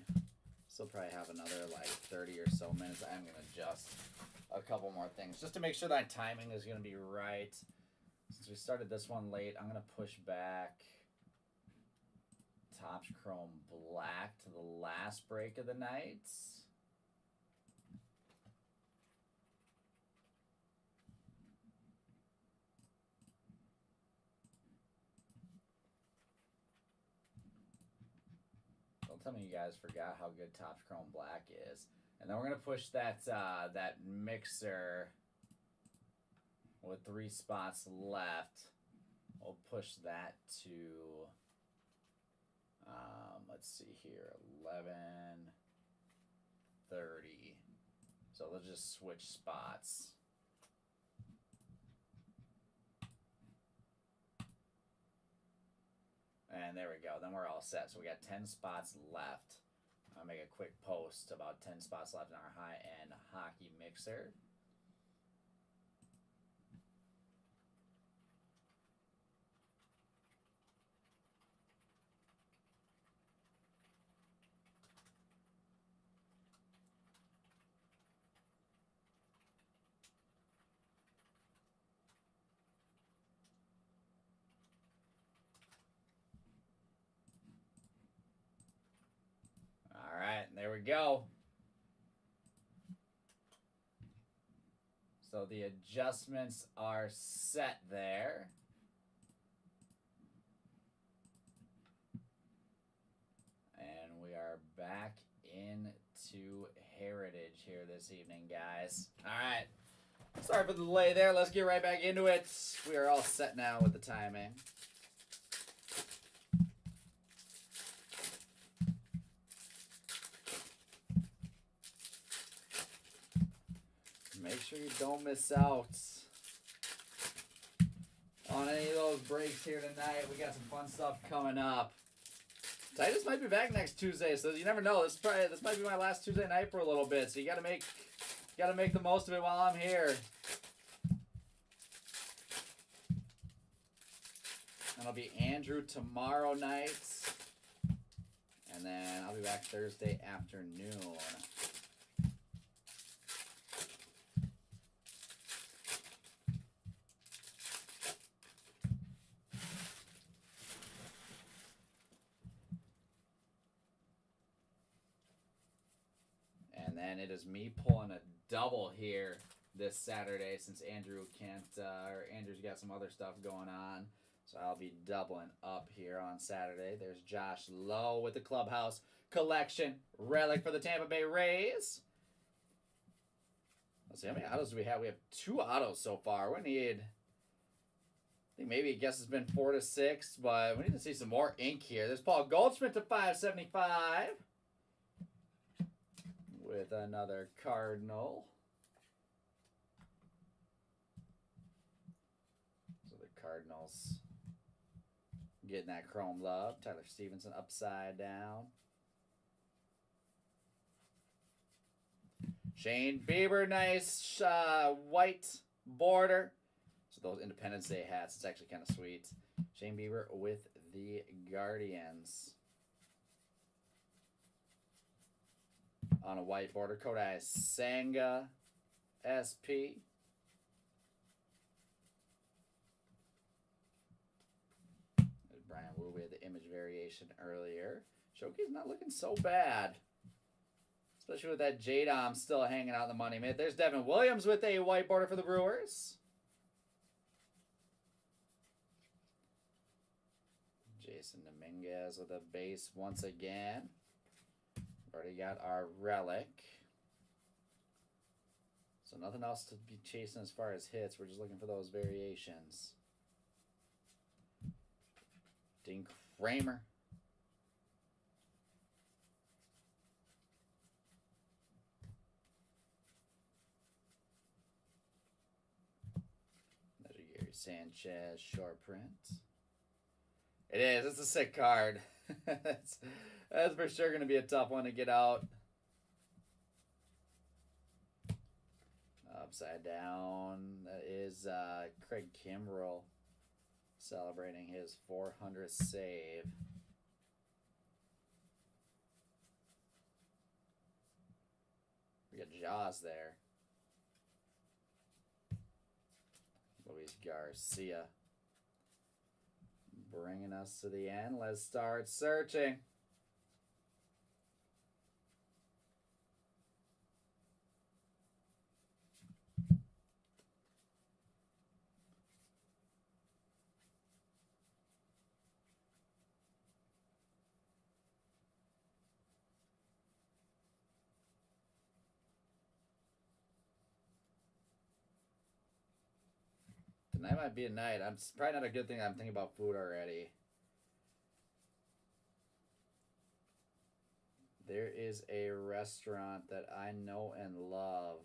Still probably have another like 30 or so minutes. I'm going to adjust a couple more things just to make sure that timing is going to be right. Since we started this one late, I'm going to push back Topps Chrome Black to the last break of the night. Don't tell me you guys forgot how good Topps Chrome Black is. And then we're going to push that that mixer with 3 spots left. We'll push that to, let's see here, 11:30. So let's just switch spots. And there we go. Then we're all set. So we got 10 spots left. I'll make a quick post about 10 spots left in our high-end hockey mixer. There we go. So the adjustments are set there. And we are back into Heritage here this evening, guys. All right. Sorry for the delay there. Let's get right back into it. We are all set now with the timing. Make sure you don't miss out on any of those breaks here tonight. We got some fun stuff coming up. Titus might be back next Tuesday, so you never know. This might be my last Tuesday night for a little bit, so you gotta make the most of it while I'm here. And I'll be Andrew tomorrow night, and then I'll be back Thursday afternoon. And it is me pulling a double here this Saturday since Andrew can't, or Andrew's got some other stuff going on. So I'll be doubling up here on Saturday. There's Josh Lowe with the Clubhouse Collection Relic for the Tampa Bay Rays. Let's see, how many autos do we have? We have 2 autos so far. We need, I think maybe, I guess it's been 4 to 6, but we need to see some more ink here. There's Paul Goldschmidt to 575. With another Cardinal. So the Cardinals getting that chrome love. Tyler Stevenson upside down. Shane Bieber, nice white border. So those Independence Day hats, it's actually kind of sweet. Shane Bieber with the Guardians. On a white border, Kodai Senga, SP. There's Brian Wu. We had the image variation earlier. Shoki's not looking so bad. Especially with that J-Dom still hanging out in the money mid. There's Devin Williams with a white border for the Brewers. Jason Dominguez with a base once again. Already got our relic. So nothing else to be chasing as far as hits. We're just looking for those variations. Dean Kramer. Another Gary Sanchez short print. It is. It's a sick card. that's for sure going to be a tough one to get out. Upside down. That is Craig Kimbrell celebrating his 400th save. We got Jaws there. Luis Garcia. Bringing us to the end. Let's start searching. Tonight might be a night. It's probably not a good thing I'm thinking about food already. There is a restaurant that I know and love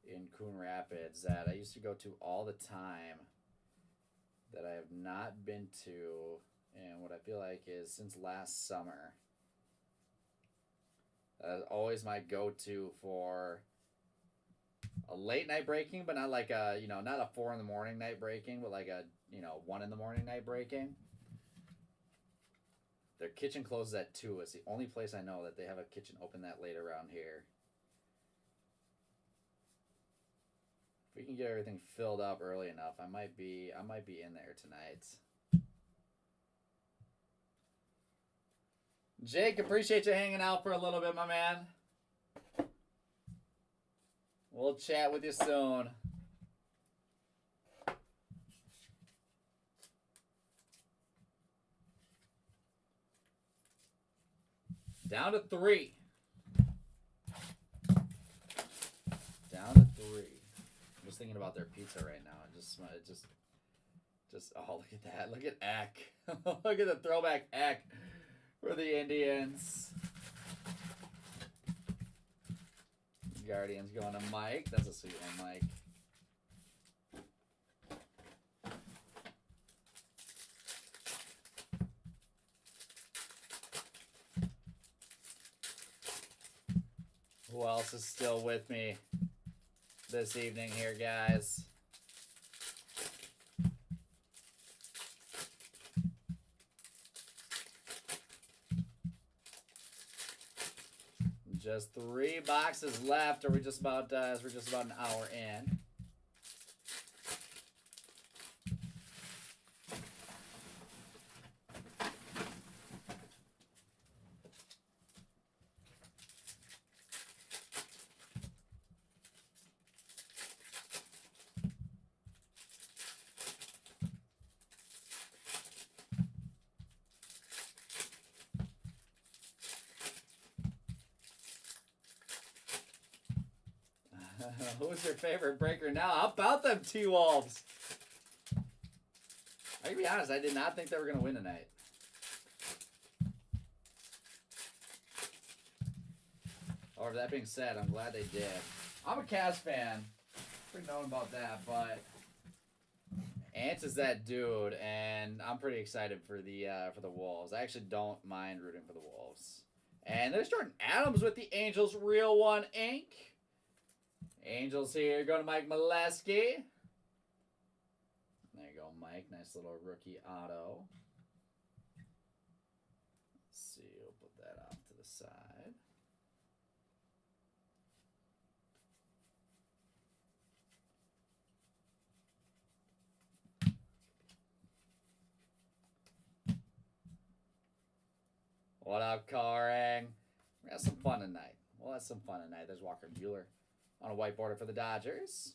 in Coon Rapids that I used to go to all the time that I have not been to, and what I feel like is since last summer. Always my go-to for a late night breaking, but not like a, not a 4 in the morning night breaking, but like a, 1 in the morning night breaking. Their kitchen closes at 2. It's the only place I know that they have a kitchen open that late around here. If we can get everything filled up early enough, I might be in there tonight. Jake, appreciate you hanging out for a little bit, my man. We'll chat with you soon. Down to 3. Down to 3. I'm just thinking about their pizza right now. Oh, look at that. Look at Eck. Look at the throwback Eck for the Indians. Guardians going to Mike. That's a sweet one, Mike. Who else is still with me this evening here, guys? Just 3 boxes left. We're just about an hour in. Who's your favorite breaker now? How about them T-Wolves? I can be honest, I did not think they were going to win tonight. Or that being said, I'm glad they did. I'm a Cavs fan. Pretty known about that, but Ant is that dude, and I'm pretty excited for the Wolves. I actually don't mind rooting for the Wolves. And there's Jordan Adams with the Angels Real One Inc. Angels here, go to Mike Molesky. There you go, Mike. Nice little rookie auto. Let's see, we'll put that off to the side. What up, Karang? We're gonna have some fun tonight. We'll have some fun tonight. There's Walker Buehler on a white border for the Dodgers.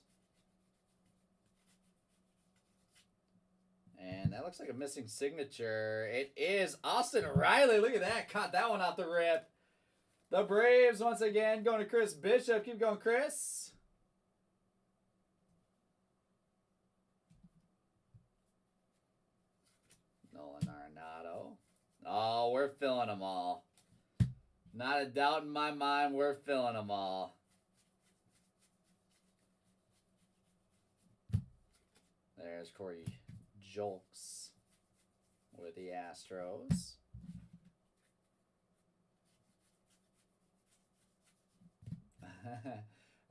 And that looks like a missing signature. It is Austin Riley. Look at that. Caught that one off the rip. The Braves, once again, going to Chris Bishop. Keep going, Chris. Nolan Arenado. Oh, we're filling them all. Not a doubt in my mind, we're filling them all. There's Corey Julks with the Astros.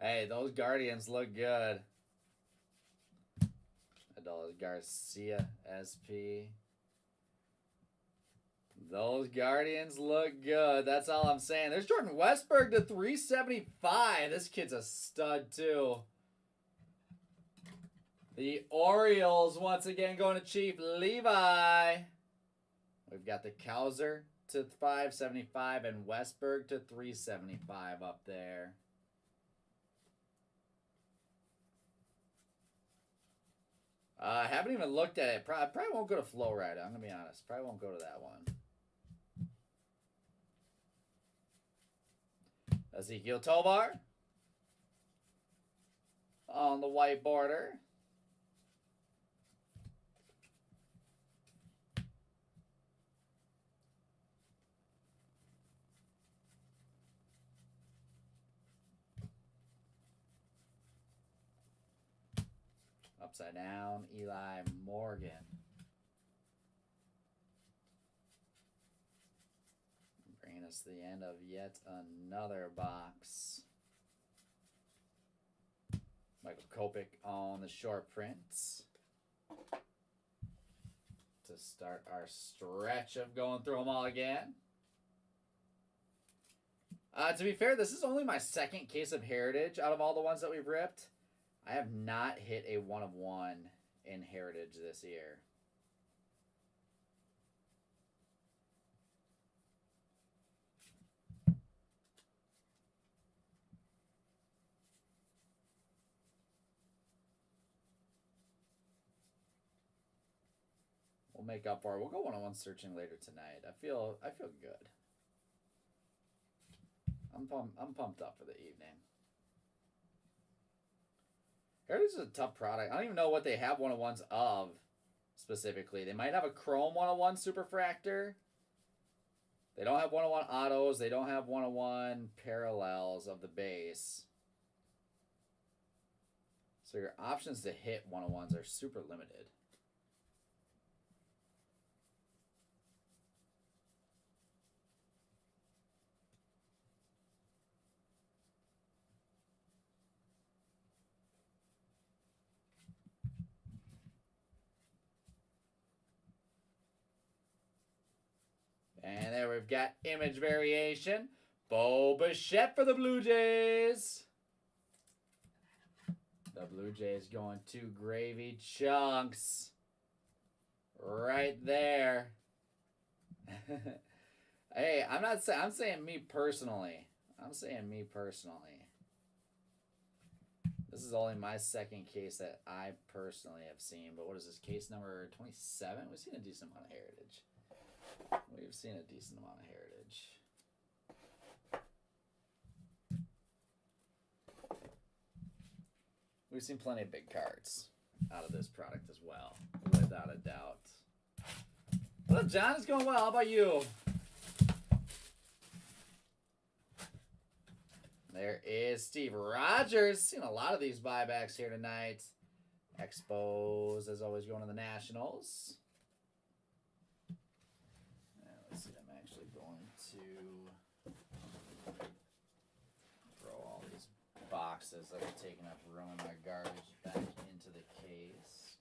Hey, those Guardians look good. Adolis Garcia, SP. Those Guardians look good. That's all I'm saying. There's Jordan Westburg to 375. This kid's a stud, too. The Orioles, once again, going to Chief Levi. We've got the Kowser to 575 and Westburg to 375 up there. I haven't even looked at it. Probably won't go to Flow Rider. I'm going to be honest. Probably won't go to that one. Ezekiel Tovar on the white border. Upside down, Eli Morgan. Bringing us to the end of yet another box. Michael Kopech on the short prints. To start our stretch of going through them all again. To be fair, this is only my second case of Heritage out of all the ones that we've ripped. I have not hit a 1 of 1 in Heritage this year. We'll make up for it. We'll go 1-on-1 searching later tonight. I feel good. I'm pumped up for the evening. Heritage is a tough product. I don't even know what they have 1-of-1s of specifically. They might have a Chrome 1-of-1 Superfractor. They don't have 1-of-1 autos. They don't have 1-of-1 parallels of the base. So your options to hit 1-of-1s are super limited. And there we've got image variation. Bo Bichette for the Blue Jays. The Blue Jays going to Gravy Chunks. Right there. Hey, I'm saying me personally. This is only my second case that I personally have seen. But what is this? Case number 27? We've seen a decent amount of Heritage. We've seen a decent amount of Heritage. We've seen plenty of big cards out of this product as well, without a doubt. What up, John? It's going well. How about you? There is Steve Rogers. Seen a lot of these buybacks here tonight. Expos, as always, going to the Nationals. Let's see, I'm actually going to throw all these boxes that are taking up room in my garbage back into the case.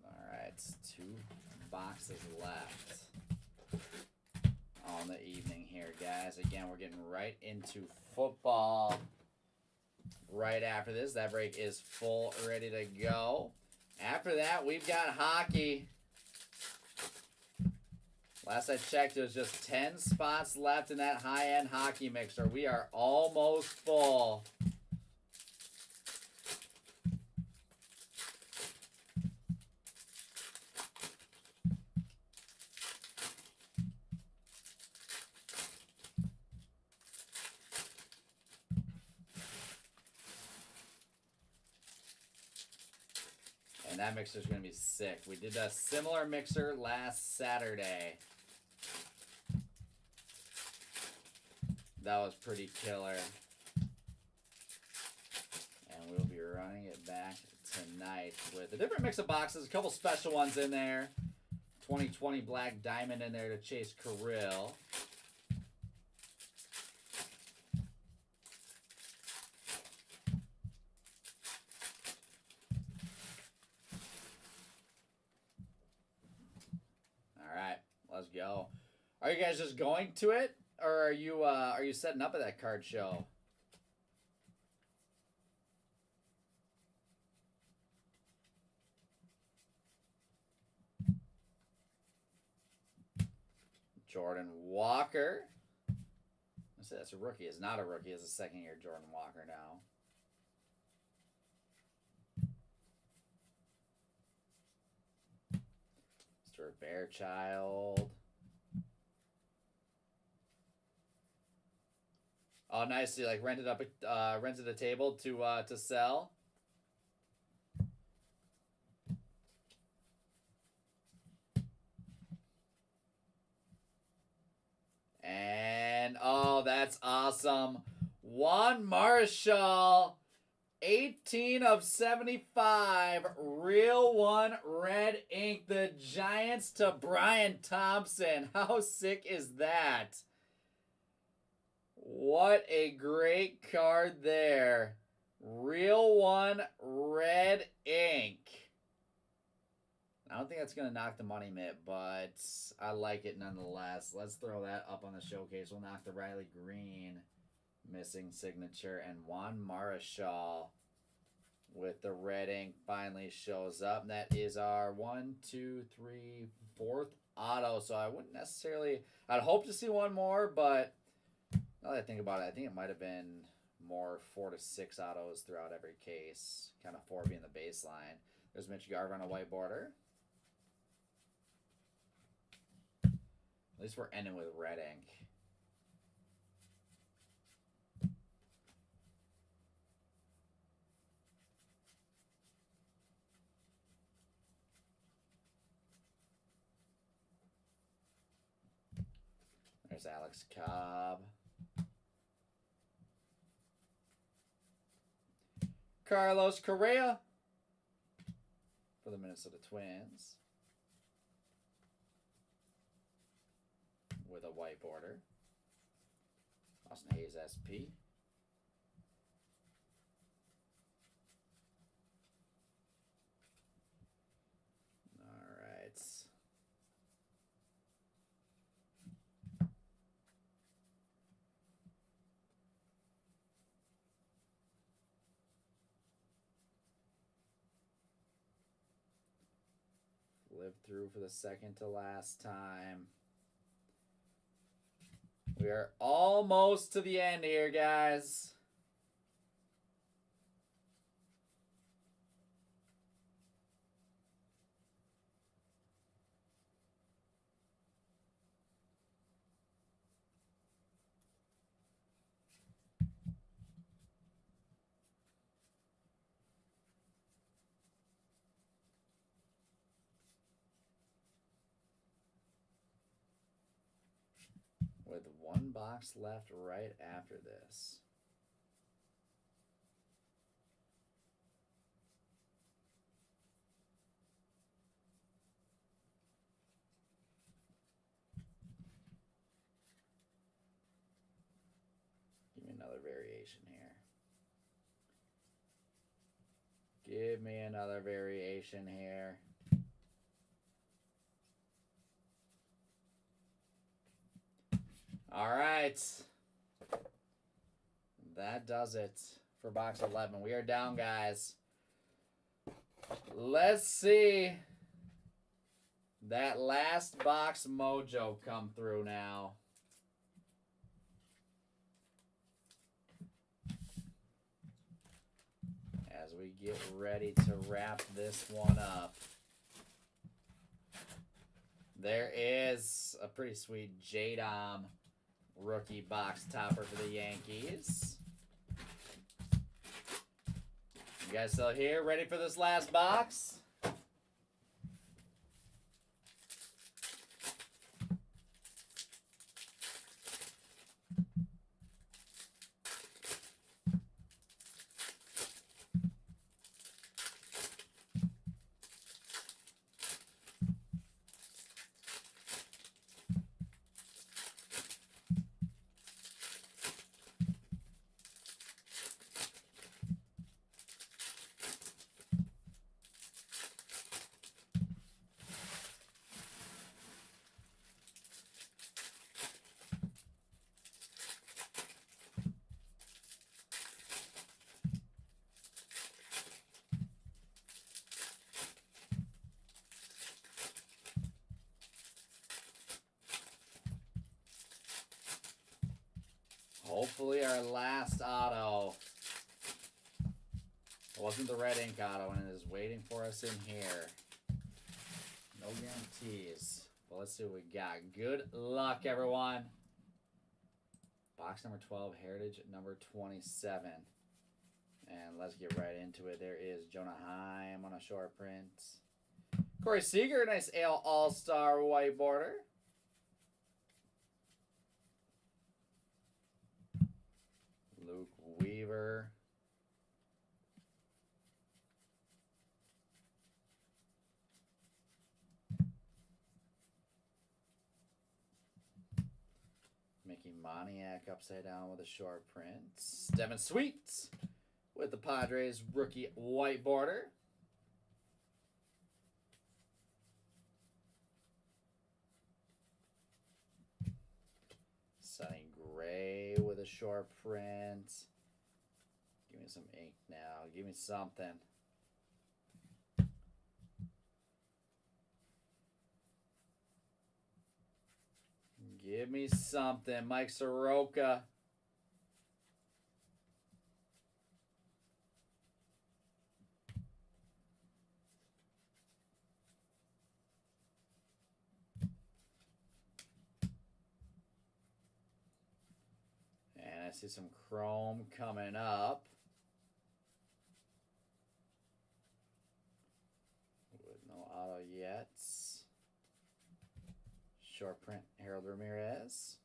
Alright, 2 boxes left on the evening here, guys. guys. Again, we're getting right into football right after this. That break is full, ready to go. After that, we've got hockey. Last I checked, there's just 10 spots left in that high-end hockey mixer. We are almost full. And that mixer is going to be sick. We did a similar mixer last Saturday. That was pretty killer. And we'll be running it back tonight with a different mix of boxes. A couple special ones in there. 2020 Black Diamond in there to Chase Kirill. Alright, let's go. Are you guys just going to it? Or are you setting up at that card show? Jordan Walker. I said that's a rookie. It's not a rookie. It's a second-year Jordan Walker now. Mr. Bearchild. Oh, nice! You like rented a table to sell. And oh, that's awesome! Juan Marshall, 18 of 75, real one red ink. The Giants to Brian Thompson. How sick is that? What a great card there. Real one, red ink. I don't think that's going to knock the money mitt, but I like it nonetheless. Let's throw that up on the showcase. We'll knock the Riley Green missing signature. And Juan Marichal with the red ink finally shows up. And that is our 4th auto. So I wouldn't necessarily... I'd hope to see one more, but... Now that I think about it, I think it might have been more 4 to 6 autos throughout every case. Kind of 4 being the baseline. There's Mitch Garver on a white border. At least we're ending with red ink. There's Alex Cobb. Carlos Correa for the Minnesota Twins with a white border. Austin Hayes SP. All right. Lived through for the second to last time. We are almost to the end here, guys. With one box left right after this. Give me another variation here. Give me another variation here. All right. That does it for box 11. We are down, guys. Let's see that last box mojo come through now. As we get ready to wrap this one up. There is a pretty sweet J-Dom rookie box topper for the Yankees. You guys still here? Ready for this last box? Hopefully our last auto wasn't the red ink auto and it is waiting for us in here. No guarantees. But let's see what we got. Good luck, everyone. Box number 12, Heritage number 27. And let's get right into it. There is Jonah Heim on a short print. Corey Seager, nice AL All-Star white border. Luke Weaver. Mickey Moniak upside down with a short print. Devin Sweets with the Padres rookie white border. Sonny Gray with a short print. Give me some ink now. Give me something. Give me something. Mike Soroka. And I see some chrome coming up. With no auto yet. Short print, Harold Ramirez.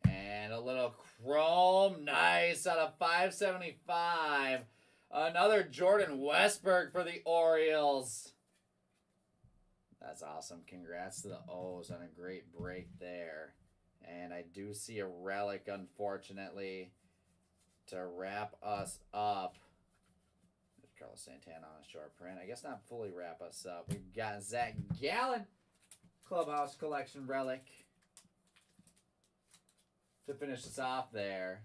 And a little chrome. Nice out of 575. Another Jordan Westburg for the Orioles. That's awesome. Congrats to the O's on a great break there. And I do see a relic, unfortunately, to wrap us up. Carlos Santana on a short print. I guess not fully wrap us up. We've got Zach Gallen Clubhouse Collection relic to finish us off there.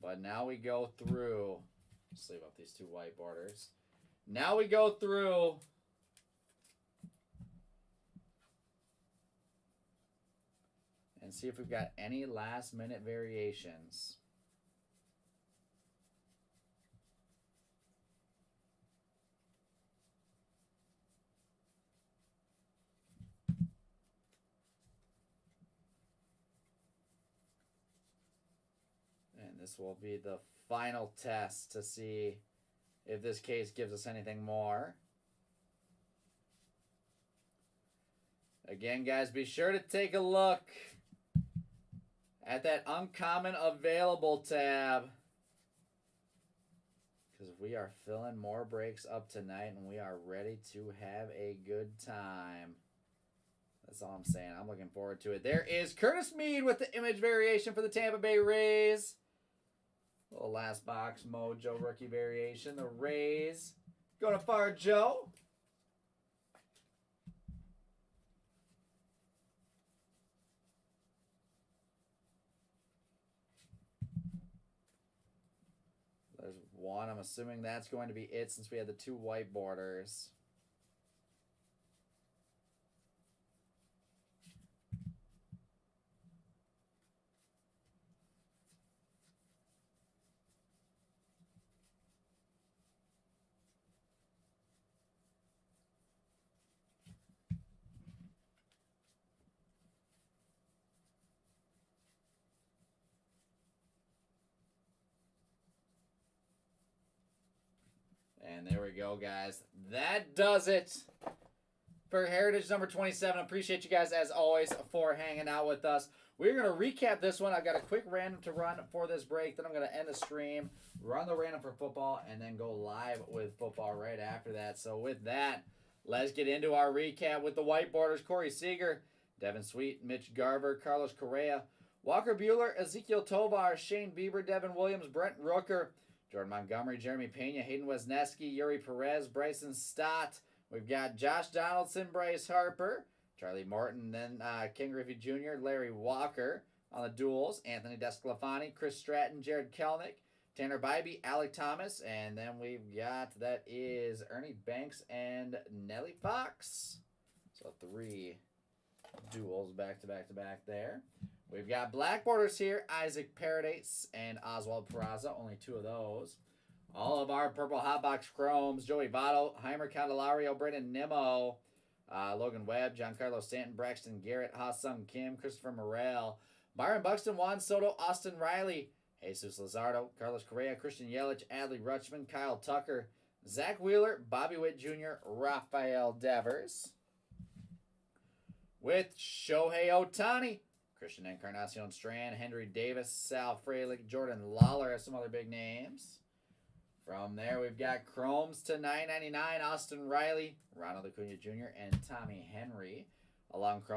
But now we go through. Just leave up these two white borders. Now we go through and see if we've got any last minute variations. And this will be the final test to see if this case gives us anything more. Again, guys, be sure to take a look at that uncommon available tab, because we are filling more breaks up tonight and we are ready to have a good time. That's all I'm saying. I'm looking forward to it. There is Curtis Mead with the image variation for the Tampa Bay Rays. So last box, Mojo rookie variation. The Rays going to fire Joe. There's one. I'm assuming that's going to be it since we had the 2 white borders. And there we go, guys. That does it for Heritage number 27. Appreciate you guys, as always, for hanging out with us. We're going to recap this one. I've got a quick random to run for this break. Then I'm going to end the stream, run the random for football, and then go live with football right after that. So with that, let's get into our recap with the white borders. Corey Seager, Devin Sweet, Mitch Garver, Carlos Correa, Walker Buehler, Ezekiel Tovar, Shane Bieber, Devin Williams, Brent Rooker, Jordan Montgomery, Jeremy Pena, Hayden Wesneski, Yuri Perez, Bryson Stott. We've got Josh Donaldson, Bryce Harper, Charlie Morton, then King Griffey Jr., Larry Walker on the duels, Anthony Desclafani, Chris Stratton, Jared Kelnick, Tanner Bybee, Alec Thomas, and then we've got, that is Ernie Banks and Nellie Fox. So 3 duels back to back to back there. We've got black borders here, Isaac Paradise and Oswald Peraza, only 2 of those. All of our purple hotbox chromes, Joey Votto, Heimer Candelario, Brendan Nimmo, Logan Webb, Giancarlo Stanton, Braxton Garrett, Ha-Sung Kim, Christopher Morel, Byron Buxton, Juan Soto, Austin Riley, Jesus Luzardo, Carlos Correa, Christian Yelich, Adley Rutschman, Kyle Tucker, Zach Wheeler, Bobby Witt Jr., Rafael Devers. With Shohei Ohtani, Christian Encarnacion Strand, Henry Davis, Sal Frelick, Jordan Lawler, some other big names. From there, we've got Chromes to $9.99, Austin Riley, Ronald Acuna Jr., and Tommy Henry. Along with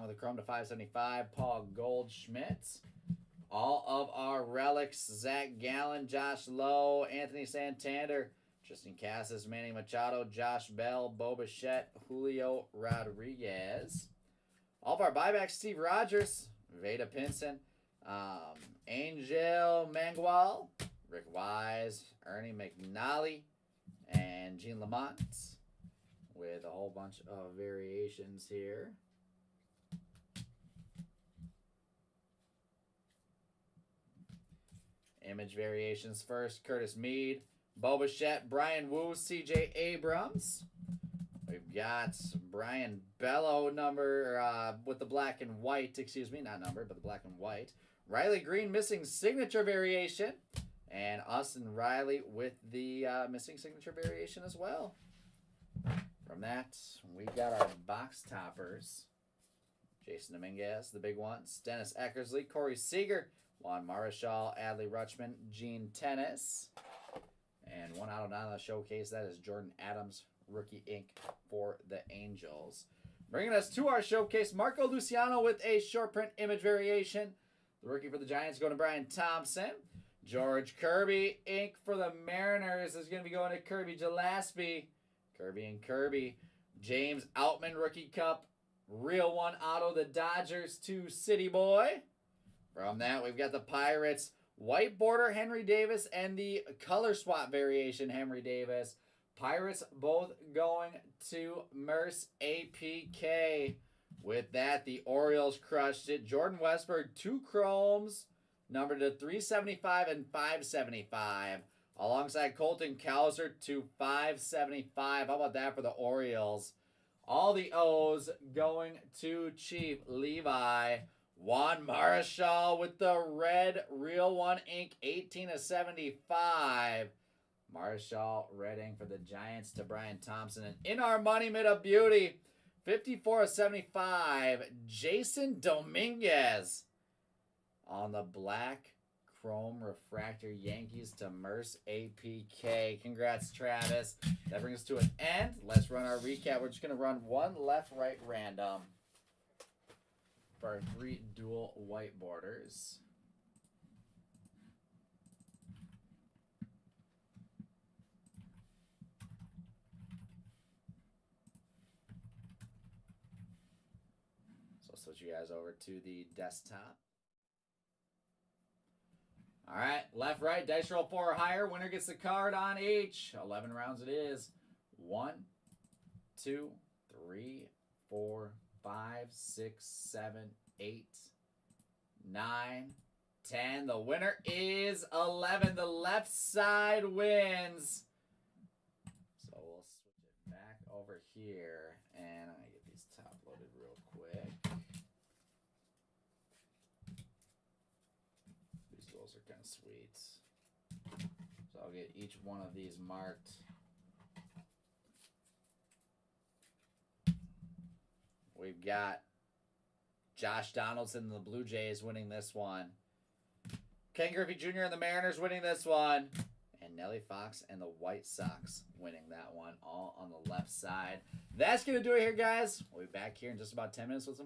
the Chrome to $5.75, Paul Goldschmidt. All of our relics, Zach Gallen, Josh Lowe, Anthony Santander, Tristan Casas, Manny Machado, Josh Bell, Bo Bichette, Julio Rodriguez. All of our buybacks, Steve Rogers, Veda Pinson, Angel Mangual, Rick Wise, Ernie McNally, and Gene Lamont, with a whole bunch of variations here. Image variations first, Curtis Mead, Bo Bichette, Brian Wu, CJ Abrams. We've got Brian Bello with the black and white, not number, but the black and white. Riley Green missing signature variation. And Austin Riley with the missing signature variation as well. From that, we got our box toppers. Jason Dominguez, the big ones. Dennis Eckersley, Corey Seager, Juan Marichal, Adley Rutschman, Gene Tennis. And 1 out of 9 on the showcase. That is Jordan Adams, rookie ink for the Angels. Bringing us to our showcase, Marco Luciano with a short print image variation. The rookie for the Giants going to Brian Thompson. George Kirby, ink for the Mariners is going to be going to Kirby Gillespie. Kirby and Kirby. James Outman, Rookie Cup. Real one auto, the Dodgers to City Boy. From that, we've got the Pirates. White border, Henry Davis, and the color swap variation, Henry Davis. Pirates both going to Merce APK. With that, the Orioles crushed it. Jordan Westburg, 2 chromes, numbered to 375 and 575. Alongside Colton Cowser to 575. How about that for the Orioles? All the O's going to Chief Levi. Juan Marichal with the red Real One ink, 18 of 75. Marichal red ink for the Giants to Brian Thompson. And in our money mid of beauty, 54 of 75, Jason Dominguez on the black chrome refractor Yankees to Merce APK. Congrats, Travis. That brings us to an end. Let's run our recap. We're just going to run one left, right, random for our 3 dual white borders. We'll switch you guys over to the desktop. All right, left, right, dice roll 4 or higher. Winner gets the card on each. 11 rounds it is. 1, 2, 3, 4, 5, 6, 7, 8, 9, 10. The winner is 11. The left side wins. So we'll switch it back over here. And I'm going to get these top loaded real quick. These rolls are kind of sweet. So I'll get each one of these marked. We've got Josh Donaldson and the Blue Jays winning this one. Ken Griffey Jr. and the Mariners winning this one. And Nellie Fox and the White Sox winning that one, all on the left side. That's going to do it here, guys. We'll be back here in just about 10 minutes with some